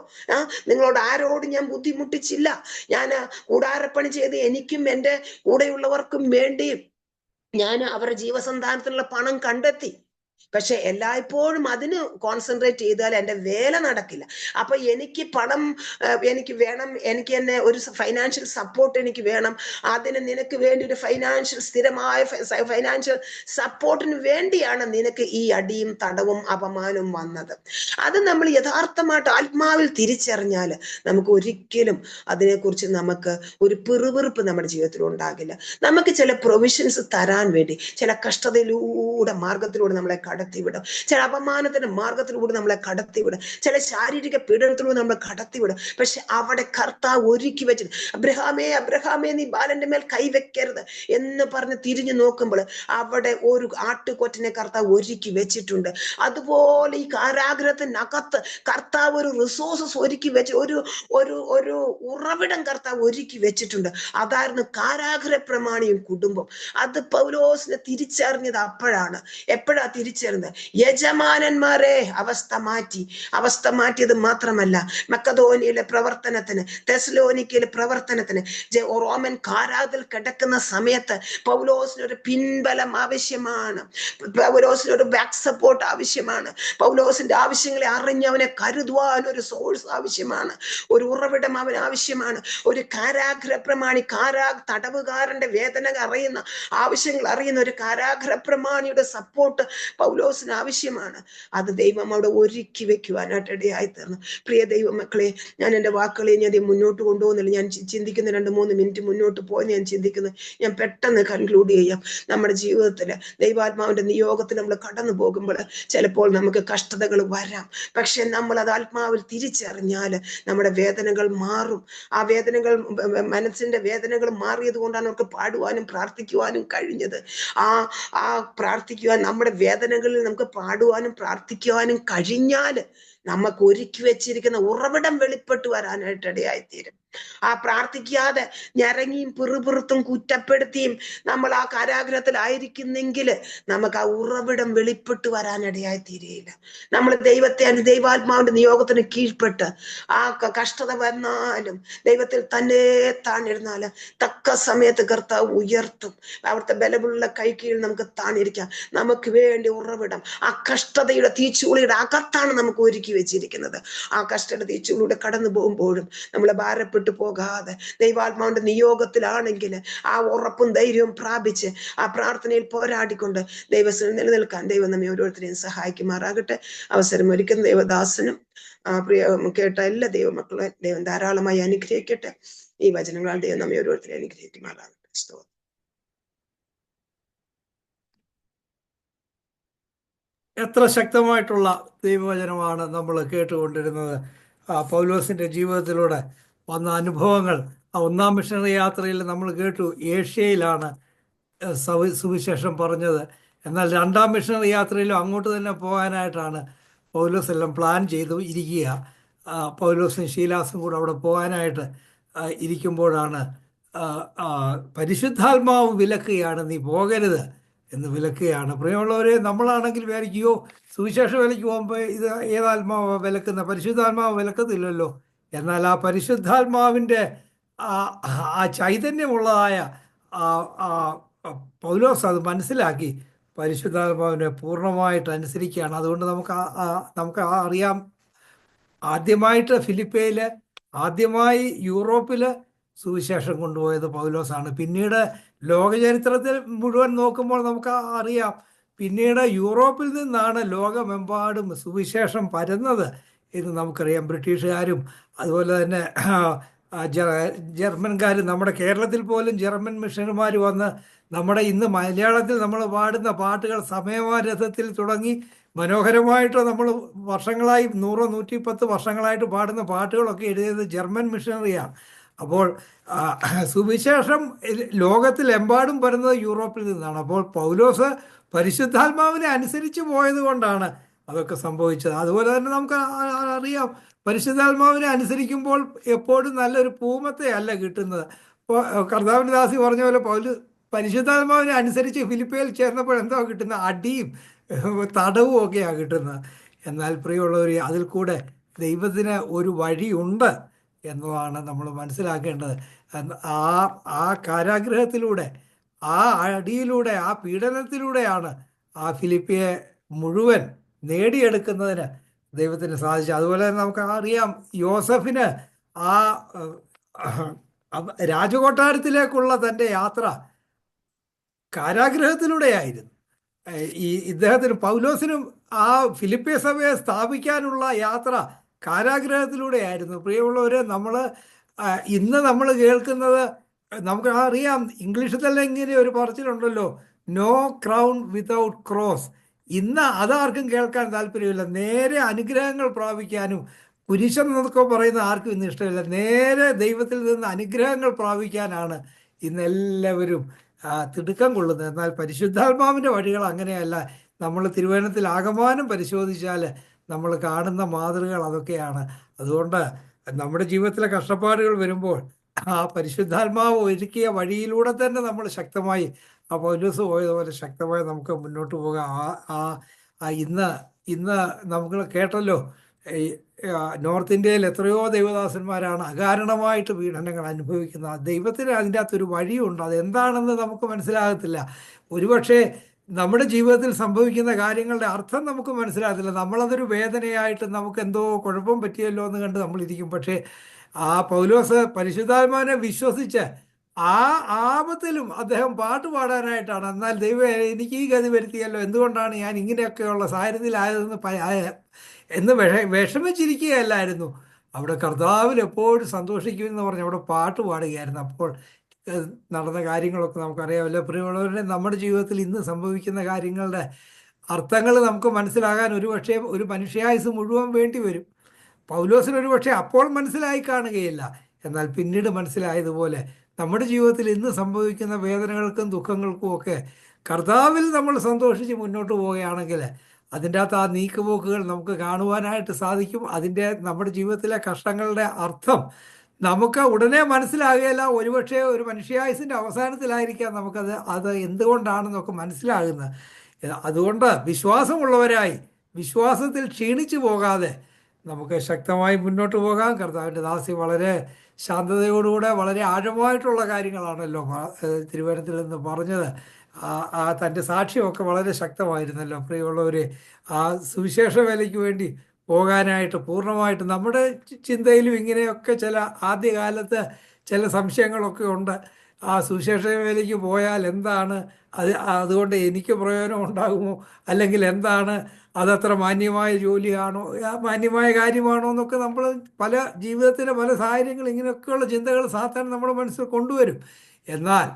നിങ്ങളോട് ആരോട് ഞാൻ ബുദ്ധിമുട്ടിച്ചില്ല. ഞാൻ കൂടാരപ്പണി ചെയ്ത് എനിക്കും എന്റെ കൂടെയുള്ളവർക്കും വേണ്ടി ഞാൻ അവരുടെ ജീവസന്ധാനത്തിനുള്ള പണം കണ്ടെത്തി. പക്ഷെ എല്ലായ്പ്പോഴും അതിന് കോൺസെൻട്രേറ്റ് ചെയ്താൽ എൻ്റെ വേല നടക്കില്ല. അപ്പൊ എനിക്ക് പണം എനിക്ക് വേണം, എനിക്ക് തന്നെ ഒരു ഫൈനാൻഷ്യൽ സപ്പോർട്ട് എനിക്ക് വേണം. അതിന് നിനക്ക് വേണ്ടി ഒരു സ്ഥിരമായ ഫൈനാൻഷ്യൽ സപ്പോർട്ടിന് വേണ്ടിയാണ് നിനക്ക് ഈ അടിയും തടവും അപമാനവും വന്നത്. അത് നമ്മൾ യഥാർത്ഥമായിട്ട് ആത്മാവിൽ തിരിച്ചറിഞ്ഞാൽ നമുക്ക് ഒരിക്കലും അതിനെക്കുറിച്ച് നമുക്ക് ഒരു പിറുപിറുപ്പ് നമ്മുടെ ജീവിതത്തിൽ ഉണ്ടാകില്ല. നമുക്ക് ചില പ്രൊവിഷൻസ് തരാൻ വേണ്ടി ചില കഷ്ടതയിലൂടെ മാർഗത്തിലൂടെ നമ്മളെ കടത്തിവിടും, ചില അപമാനത്തിന്റെ മാർഗത്തിലൂടെ നമ്മളെ കടത്തിവിടും, ചില ശാരീരിക പീഡനത്തിലൂടെ നമ്മളെ കടത്തിവിടും. പക്ഷെ അവിടെ കർത്താവ് ഒരുക്കി വെച്ചിട്ട്, അബ്രഹാമേ നീ ബാലന്റെ മേൽ കൈവെക്കരുത് എന്ന് പറഞ്ഞ് തിരിഞ്ഞു നോക്കുമ്പോൾ അവിടെ ഒരു ആട്ടുകൊറ്റനെ കർത്താവ് ഒരുക്കി വെച്ചിട്ടുണ്ട്. അതുപോലെ ഈ കാരാഗ്രഹത്തിനകത്ത് കർത്താവ് ഒരു റിസോഴ്സസ് ഒരുക്കി വെച്ച് ഒരു ഉറവിടം കർത്താവ് ഒരുക്കി വെച്ചിട്ടുണ്ട്. അതായിരുന്നു കാരാഗ്രഹ പ്രമാണിയും കുടുംബം. അത് പൗലോസിനെ തിരിച്ചറിഞ്ഞത് അപ്പോഴാണ്. എപ്പോഴാ തിരിച്ചറിഞ്ഞത്? യജമാനന്മാരെ അവസ്ഥ മാറ്റിയത് മാത്രമല്ല, മക്കതോനിയിലെ പ്രവർത്തനത്തിന്, തെസ്സലോനിക്കയിലെ പ്രവർത്തനത്തിന്, റോമൻ കാരാതിൽ കിടക്കുന്ന സമയത്ത് പൗലോസിന് ഒരു പിൻബലം ആവശ്യമാണ്. പൗലോസിന് ഒരു ബാക്ക് സപ്പോർട്ട് ആവശ്യമാണ്. പൗലോസിന്റെ ആവശ്യങ്ങളെ അറിഞ്ഞവനെ കരുതുവാൻ ഒരു സോഴ്സ് ആവശ്യമാണ്, ഒരു ഉറവിടം അവന് ആവശ്യമാണ്. ഒരു കാരാഗ്രഹ പ്രമാണി, തടവുകാരന്റെ വേദന അറിയുന്ന, ആവശ്യങ്ങൾ അറിയുന്ന ഒരു കാരാഗ്രഹ പ്രമാണിയുടെ സപ്പോർട്ട് പൗലോസിന് ആവശ്യമാണ്. അത് ദൈവം അവിടെ ഒരുക്കി വെക്കുവാനായിട്ട് ഇടയായി തീർന്നു. പ്രിയ ദൈവമക്കളെ, ഞാൻ എൻ്റെ വാക്കുകളെ ഞാൻ മുന്നോട്ട് കൊണ്ടുപോകുന്നില്ല. ഞാൻ ചിന്തിക്കുന്ന 2-3 മിനിറ്റ് മുന്നോട്ട് പോയെന്ന് ഞാൻ ചിന്തിക്കുന്നത്. ഞാൻ പെട്ടെന്ന് കൺക്ലൂഡ് ചെയ്യാം. നമ്മുടെ ജീവിതത്തിൽ ദൈവാത്മാവിന്റെ നിയോഗത്തിൽ നമ്മൾ കടന്നു പോകുമ്പോൾ ചിലപ്പോൾ നമുക്ക് കഷ്ടതകൾ വരാം. പക്ഷെ നമ്മൾ അത് ആത്മാവിൽ തിരിച്ചറിഞ്ഞാൽ നമ്മുടെ വേദനകൾ മാറും. ആ വേദനകൾ, മനസ്സിന്റെ വേദനകൾ മാറിയത് കൊണ്ടാണ് അവർക്ക് പാടുവാനും പ്രാർത്ഥിക്കുവാനും കഴിഞ്ഞത്. ആ പ്രാർത്ഥിക്കുവാൻ, നമ്മുടെ വേദനകളിൽ നമുക്ക് പാടുവാനും പ്രാർത്ഥിക്കുവാനും കഴിഞ്ഞാൽ നമുക്ക് ഒരുക്കി വെച്ചിരിക്കുന്ന ഉറവിടം വെളിപ്പെട്ടു വരാനായിട്ട് ഇടയായിത്തീരും. ആ പ്രാർത്ഥിക്കാതെ ഞരങ്ങിയും പിറുപിറുത്തും കുറ്റപ്പെടുത്തിയും നമ്മൾ ആ കാരാഗ്രഹത്തിലായിരിക്കുന്നെങ്കിൽ നമുക്ക് ആ ഉറവിടം വെളിപ്പെട്ടു വരാനിടയായി തീരുകയില്ല. നമ്മൾ ദൈവാത്മാവിന്റെ നിയോഗത്തിന് കീഴ്പ്പെട്ട് ആ കഷ്ടത വന്നാലും ദൈവത്തിൽ തന്നെ താണിരുന്നാല് തക്ക സമയത്ത് കർത്താവ് ഉയർത്തും. അവിടുത്തെ ബലമുള്ള കൈ കീഴിൽ നമുക്ക് താണിരിക്കാം. നമുക്ക് വേണ്ടി ഉറവിടം ആ കഷ്ടതയുടെ തീച്ചുളിയുടെ അകത്താണ് നമുക്ക് ഒരുക്കി വെച്ചിരിക്കുന്നത്. ആ കഷ്ടയുടെ തീച്ചുളിയുടെ കടന്നു പോകുമ്പോഴും നമ്മളെ ഭാരപ്പെട്ടു പോകാതെ ദൈവാത്മാവിന്റെ നിയോഗത്തിലാണെങ്കിൽ ആ ഉറപ്പും ധൈര്യവും പ്രാപിച്ച് ആ പ്രാർത്ഥനയിൽ പോരാടിക്കൊണ്ട് ദൈവത്തിൽ നിലനിൽക്കാൻ ദൈവം നമ്മെ ഓരോരുത്തരെയും സഹായിക്കുമാറാകട്ടെ. അവസരം ഒരുക്കുന്ന ദൈവദാസനും പ്രിയ കേട്ട എല്ലാ ദൈവമക്കളെ ദൈവം ധാരാളമായി അനുഗ്രഹിക്കട്ടെ. ഈ വചനങ്ങളാൽ ദൈവം നമ്മെ ഓരോരുത്തരെയും അനുഗ്രഹിക്കുമാറാകട്ടെ. എത്ര ശക്തമായിട്ടുള്ള ദൈവവചനമാണ് നമ്മൾ കേട്ടുകൊണ്ടിരുന്നത്. പൗലോസിൻ്റെ ജീവിതത്തിലൂടെ വന്ന അനുഭവങ്ങൾ. ആ 1-ാം മിഷണറി യാത്രയിൽ നമ്മൾ കേട്ടു ഏഷ്യയിലാണ് സുവിശേഷം പറഞ്ഞത്. എന്നാൽ 2-ാം മിഷണറി യാത്രയിലും അങ്ങോട്ട് തന്നെ പോകാനായിട്ടാണ് പൗലോസ് എല്ലാം പ്ലാൻ ചെയ്തു ഇരിക്കുക. പൗലോസും ശീലാസും കൂടെ അവിടെ പോകാനായിട്ട് ഇരിക്കുമ്പോഴാണ് പരിശുദ്ധാത്മാവ് വിലക്കുകയാണ്, നീ പോകരുത് എന്ന് വിലക്കുകയാണ്. പ്രിയമുള്ളവരെ, നമ്മളാണെങ്കിൽ വിചാരിക്കുകയോ സുവിശേഷ വിലയ്ക്ക് പോകുമ്പോൾ ഇത് ഏതാത്മാവ് വിലക്കുന്ന, പരിശുദ്ധാത്മാവ് വിലക്കത്തില്ലല്ലോ. എന്നാൽ ആ പരിശുദ്ധാത്മാവിൻ്റെ ആ ചൈതന്യമുള്ളതായ പൗലോസ് അത് മനസ്സിലാക്കി പരിശുദ്ധാത്മാവിനെ പൂർണ്ണമായിട്ട് അനുസരിക്കുകയാണ്. അതുകൊണ്ട് നമുക്ക് അറിയാം, ആദ്യമായിട്ട് ഫിലിപ്പയിൽ, ആദ്യമായി യൂറോപ്പിൽ സുവിശേഷം കൊണ്ടുപോയത് പൗലോസാണ്. പിന്നീട് ലോകചരിത്രത്തിൽ മുഴുവൻ നോക്കുമ്പോൾ നമുക്ക് അറിയാം, പിന്നീട് യൂറോപ്പിൽ നിന്നാണ് ലോകമെമ്പാടും സുവിശേഷം പരന്നത് എന്ന് നമുക്കറിയാം. ബ്രിട്ടീഷുകാരും അതുപോലെ തന്നെ ജർമ്മൻകാരും, നമ്മുടെ കേരളത്തിൽ പോലും ജർമ്മൻ മിഷണറിമാർ വന്ന് നമ്മുടെ ഇന്ന് മലയാളത്തിൽ നമ്മൾ പാടുന്ന പാട്ടുകൾ സമയരഥത്തിൽ തുടങ്ങി മനോഹരമായിട്ട് നമ്മൾ വർഷങ്ങളായി 100-110 വർഷങ്ങളായിട്ട് പാടുന്ന പാട്ടുകളൊക്കെ എഴുതിയത് ജർമ്മൻ മിഷണറിയാണ്. അപ്പോൾ സുവിശേഷം ലോകത്തിലെമ്പാടും വരുന്നത് യൂറോപ്പിൽ നിന്നാണ്. അപ്പോൾ പൗലോസ് പരിശുദ്ധാത്മാവിനെ അനുസരിച്ച് പോയത് കൊണ്ടാണ് അതൊക്കെ സംഭവിച്ചത്. അതുപോലെ തന്നെ നമുക്ക് അറിയാം, പരിശുദ്ധാത്മാവിനെ അനുസരിക്കുമ്പോൾ എപ്പോഴും നല്ലൊരു പൂമത്തെ അല്ല കിട്ടുന്നത്. ഇപ്പോൾ കർത്താവിൻ്റെ ദാസി പറഞ്ഞ പോലെ പരിശുദ്ധാത്മാവിനെ അനുസരിച്ച് ഫിലിപ്പയിൽ ചേർന്നപ്പോൾ എന്തോ കിട്ടുന്ന അടിയും തടവും ഒക്കെയാണ് കിട്ടുന്നത്. എന്നാൽ പ്രിയമുള്ളവർ, അതിൽ കൂടെ ദൈവത്തിന് ഒരു വഴിയുണ്ട് എന്നതാണ് നമ്മൾ മനസ്സിലാക്കേണ്ടത്. ആ ആ കാരാഗ്രഹത്തിലൂടെ, ആ അടിയിലൂടെ, ആ പീഡനത്തിലൂടെയാണ് ആ ഫിലിപ്പിയെ മുഴുവൻ നേടിയെടുക്കുന്നതിന് ദൈവത്തിന് സാധിച്ചു. അതുപോലെ തന്നെ നമുക്ക് അറിയാം, യോസഫിന് ആ രാജകൊട്ടാരത്തിലേക്കുള്ള തൻ്റെ യാത്ര കാരാഗ്രഹത്തിലൂടെയായിരുന്നു. ഇദ്ദേഹത്തിന്, പൗലോസിനും ആ ഫിലിപ്പിയ സഭയെ സ്ഥാപിക്കാനുള്ള യാത്ര കാരാഗ്രഹത്തിലൂടെയായിരുന്നു. പ്രിയമുള്ളവരെ, ഇന്ന് നമ്മൾ കേൾക്കുന്നത്, നമുക്ക് അറിയാം, ഇംഗ്ലീഷിൽ തന്നെ ഇങ്ങനെ ഒരു പറച്ചിലുണ്ടല്ലോ, നോ ക്രൗൺ വിതൗട്ട് ക്രോസ്. ഇന്ന് അതാർക്കും കേൾക്കാൻ താല്പര്യമില്ല. നേരെ അനുഗ്രഹങ്ങൾ പ്രാപിക്കാനും, കുരിശെന്നൊക്കെ പറയുന്ന ആർക്കും ഇന്ന് ഇഷ്ടമില്ല. നേരെ ദൈവത്തിൽ നിന്ന് അനുഗ്രഹങ്ങൾ പ്രാപിക്കാനാണ് ഇന്നെല്ലാവരും തിടുക്കം കൊള്ളുന്നത്. എന്നാൽ പരിശുദ്ധാത്മാവിൻ്റെ വഴികൾ അങ്ങനെയല്ല. നമ്മൾ തിരുവചനത്തിൽ ആകമാനം പരിശോധിച്ചാൽ നമ്മൾ കാണുന്ന മാതൃകകൾ അതൊക്കെയാണ്. അതുകൊണ്ട് നമ്മുടെ ജീവിതത്തിലെ കഷ്ടപ്പാടുകൾ വരുമ്പോൾ ആ പരിശുദ്ധാത്മാവ് ഒരുക്കിയ വഴിയിലൂടെ തന്നെ നമ്മൾ ശക്തമായി, ആ പൗലോസ് പോയതുപോലെ ശക്തമായി നമുക്ക് മുന്നോട്ട് പോകാം. ഇന്ന് നമുക്ക് കേട്ടല്ലോ, ഈ നോർത്ത് ഇന്ത്യയിൽ എത്രയോ ദൈവദാസന്മാരാണ് അകാരണമായിട്ട് പീഡനങ്ങൾ അനുഭവിക്കുന്നത്. ദൈവത്തിന് അതിൻ്റെ അകത്തൊരു വഴിയുണ്ട്. അതെന്താണെന്ന് നമുക്ക് മനസ്സിലാകത്തില്ല. ഒരുപക്ഷെ നമ്മുടെ ജീവിതത്തിൽ സംഭവിക്കുന്ന കാര്യങ്ങളുടെ അർത്ഥം നമുക്ക് മനസ്സിലാകത്തില്ല. നമ്മളതൊരു വേദനയായിട്ട്, നമുക്ക് എന്തോ കുഴപ്പം പറ്റിയല്ലോ എന്ന് കണ്ട് നമ്മളിരിക്കും. പക്ഷേ ആ പൗലോസ് പരിശുദ്ധാത്മാവിനെ വിശ്വസിച്ച് ആ ആപത്തിലും അദ്ദേഹം പാട്ട് പാടാനായിട്ടാണ്, എന്നാൽ ദൈവം എനിക്ക് ഈ ഗതി വരുത്തിയല്ലോ, എന്തുകൊണ്ടാണ് ഞാൻ ഇങ്ങനെയൊക്കെയുള്ള സാഹചര്യത്തിലായതെന്ന് വിഷമിച്ചിരിക്കുകയല്ലായിരുന്നു. അവിടെ കർത്താവിൽ എപ്പോഴും സന്തോഷിക്കുമെന്ന് പറഞ്ഞ് അവിടെ പാട്ട് പാടുകയായിരുന്നു. അപ്പോൾ നടന്ന കാര്യങ്ങളൊക്കെ നമുക്കറിയാമല്ലോ. പ്രിയമുള്ളവരുടെ, നമ്മുടെ ജീവിതത്തിൽ ഇന്ന് സംഭവിക്കുന്ന കാര്യങ്ങളുടെ അർത്ഥങ്ങൾ നമുക്ക് മനസ്സിലാകാൻ ഒരു മനുഷ്യായുസ് മുഴുവൻ വേണ്ടി വരും. പൗലോസിന് ഒരുപക്ഷെ അപ്പോൾ മനസ്സിലായി കാണുകയില്ല. എന്നാൽ പിന്നീട് മനസ്സിലായതുപോലെ നമ്മുടെ ജീവിതത്തിൽ ഇന്ന് സംഭവിക്കുന്ന വേദനകൾക്കും ദുഃഖങ്ങൾക്കും ഒക്കെ കർത്താവിൽ നമ്മൾ സന്തോഷിച്ച് മുന്നോട്ട് പോവുകയാണെങ്കിൽ അതിൻ്റെ അകത്ത് ആ നീക്കുപോക്കുകൾ നമുക്ക് കാണുവാനായിട്ട് സാധിക്കും. നമ്മുടെ ജീവിതത്തിലെ കഷ്ടങ്ങളുടെ അർത്ഥം നമുക്ക് ഉടനെ മനസ്സിലാകുകയില്ല. ഒരുപക്ഷെ ഒരു മനുഷ്യായുസിൻ്റെ അവസാനത്തിലായിരിക്കാം അത് എന്തുകൊണ്ടാണെന്നൊക്കെ മനസ്സിലാകുന്നത്. അതുകൊണ്ട് വിശ്വാസമുള്ളവരായി, വിശ്വാസത്തിൽ ക്ഷീണിച്ചു പോകാതെ നമുക്ക് ശക്തമായി മുന്നോട്ട് പോകാം. കർത്താവിൻ്റെ ദാസി വളരെ ശാന്തതയോടുകൂടെ വളരെ ആഴമായിട്ടുള്ള കാര്യങ്ങളാണല്ലോ തിരുവചനത്തിൽ നിന്ന് പറഞ്ഞത്. തൻ്റെ സാക്ഷ്യമൊക്കെ വളരെ ശക്തമായിരുന്നല്ലോ. പ്രിയമുള്ളവർ, ആ സുവിശേഷ വേലയ്ക്ക് വേണ്ടി പോകാനായിട്ട് പൂർണ്ണമായിട്ട് നമ്മുടെ ചിന്തയിലും ഇങ്ങനെയൊക്കെ ആദ്യകാലത്ത് ചില സംശയങ്ങളൊക്കെ ഉണ്ട്. ആ സുവിശേഷ വേലയ്ക്ക് പോയാൽ എന്താണ് അതുകൊണ്ട് എനിക്ക് പ്രയോജനം ഉണ്ടാകുമോ, അല്ലെങ്കിൽ എന്താണ്, അതത്ര മാന്യമായ ജോലിയാണോ, മാന്യമായ കാര്യമാണോ എന്നൊക്കെ നമ്മൾ ജീവിതത്തിലെ പല സാഹചര്യങ്ങൾ, ഇങ്ങനെയൊക്കെയുള്ള ചിന്തകൾ സാധാരണ നമ്മുടെ മനസ്സിൽ കൊണ്ടുവരും. എന്നാൽ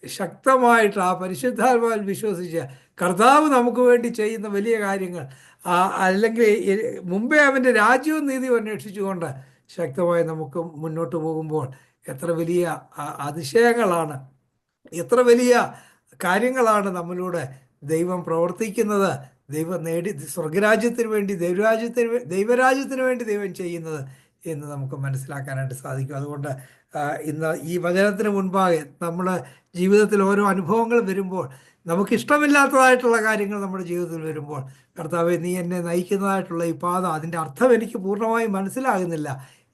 ശക്തമായിട്ട് ആ പരിശുദ്ധാത്മാവിൽ വിശ്വസിച്ച് കർത്താവ് നമുക്ക് വേണ്ടി ചെയ്യുന്ന വലിയ കാര്യങ്ങൾ, അല്ലെങ്കിൽ മുമ്പേ അവൻ്റെ രാജ്യവും നീതിയും അന്വേഷിച്ചുകൊണ്ട് ശക്തമായി നമുക്ക് മുന്നോട്ട് പോകുമ്പോൾ എത്ര വലിയ അതിശയങ്ങളാണ്, എത്ര വലിയ കാര്യങ്ങളാണ് നമ്മളിലൂടെ ദൈവം പ്രവർത്തിക്കുന്നത്, ദൈവം സ്വർഗരാജ്യത്തിന് വേണ്ടി, ദൈവരാജ്യത്തിന് വേണ്ടി ദൈവം ചെയ്യുന്നത് എന്ന് നമുക്ക് മനസ്സിലാക്കാനായിട്ട് സാധിക്കും. അതുകൊണ്ട് ഇന്ന് ഈ വചനത്തിന് മുൻപാകെ നമ്മൾ ജീവിതത്തിൽ ഓരോ അനുഭവങ്ങൾ വരുമ്പോൾ, നമുക്കിഷ്ടമില്ലാത്തതായിട്ടുള്ള കാര്യങ്ങൾ നമ്മുടെ ജീവിതത്തിൽ വരുമ്പോൾ, കർത്താവേ, നീ എന്നെ നയിക്കുന്നതായിട്ടുള്ള ഈ പാത, അതിൻ്റെ അർത്ഥം എനിക്ക് പൂർണ്ണമായും മനസ്സിലാകുന്നില്ല,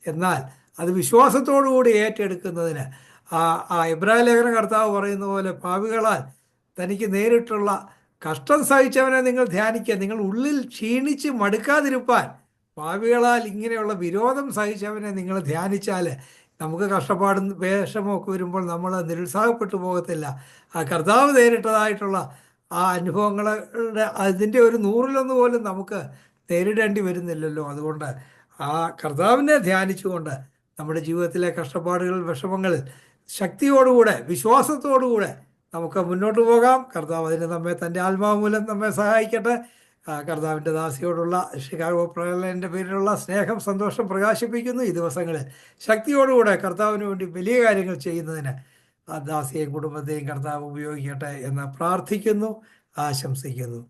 എന്നാൽ അത് വിശ്വാസത്തോടുകൂടി ഏറ്റെടുക്കുന്നതിന് എബ്രായ ലേഖന കർത്താവ് പറയുന്ന പോലെ, പാപികളാൽ തനിക്ക് നേരിട്ടുള്ള കഷ്ടം സഹിച്ചവനെ നിങ്ങൾ ധ്യാനിക്കുക, നിങ്ങൾ ഉള്ളിൽ ക്ഷീണിച്ച് മടുക്കാതിരുപ്പാൻ പാപികളാൽ ഇങ്ങനെയുള്ള വിരോധം സഹിച്ചവനെ നിങ്ങൾ ധ്യാനിച്ചാൽ നമുക്ക് കഷ്ടപ്പാടും വിഷമമൊക്കെ വരുമ്പോൾ നമ്മൾ നിരുത്സാഹപ്പെട്ടു പോകത്തില്ല. ആ കർത്താവ് നേരിട്ടതായിട്ടുള്ള ആ അനുഭവങ്ങളുടെ അതിൻ്റെ ഒരു 100-1 പോലും നമുക്ക് നേരിടേണ്ടി വരുന്നില്ലല്ലോ. അതുകൊണ്ട് ആ കർത്താവിനെ ധ്യാനിച്ചുകൊണ്ട് നമ്മുടെ ജീവിതത്തിലെ കഷ്ടപ്പാടുകൾ, വിഷമങ്ങളിൽ ശക്തിയോടുകൂടെ, വിശ്വാസത്തോടുകൂടെ നമുക്ക് മുന്നോട്ട് പോകാം. കർത്താവ് അതിന് തൻ്റെ ആത്മാവ് മൂലം നമ്മെ സഹായിക്കട്ടെ. കർത്താവിൻ്റെ ദാസിയോടുള്ള ഷിക്കാഗോ പ്രേരണയുടെ പേരിലുള്ള സ്നേഹം, സന്തോഷം പ്രകാശിപ്പിക്കുന്നു. ഈ ദിവസങ്ങളിൽ ശക്തിയോടുകൂടെ കർത്താവിന് വേണ്ടി വലിയ കാര്യങ്ങൾ ചെയ്യുന്നതിന് ആ ദാസിയെയും കുടുംബത്തെയും കർത്താവ് ഉപയോഗിക്കട്ടെ എന്ന് പ്രാർത്ഥിക്കുന്നു, ആശംസിക്കുന്നു.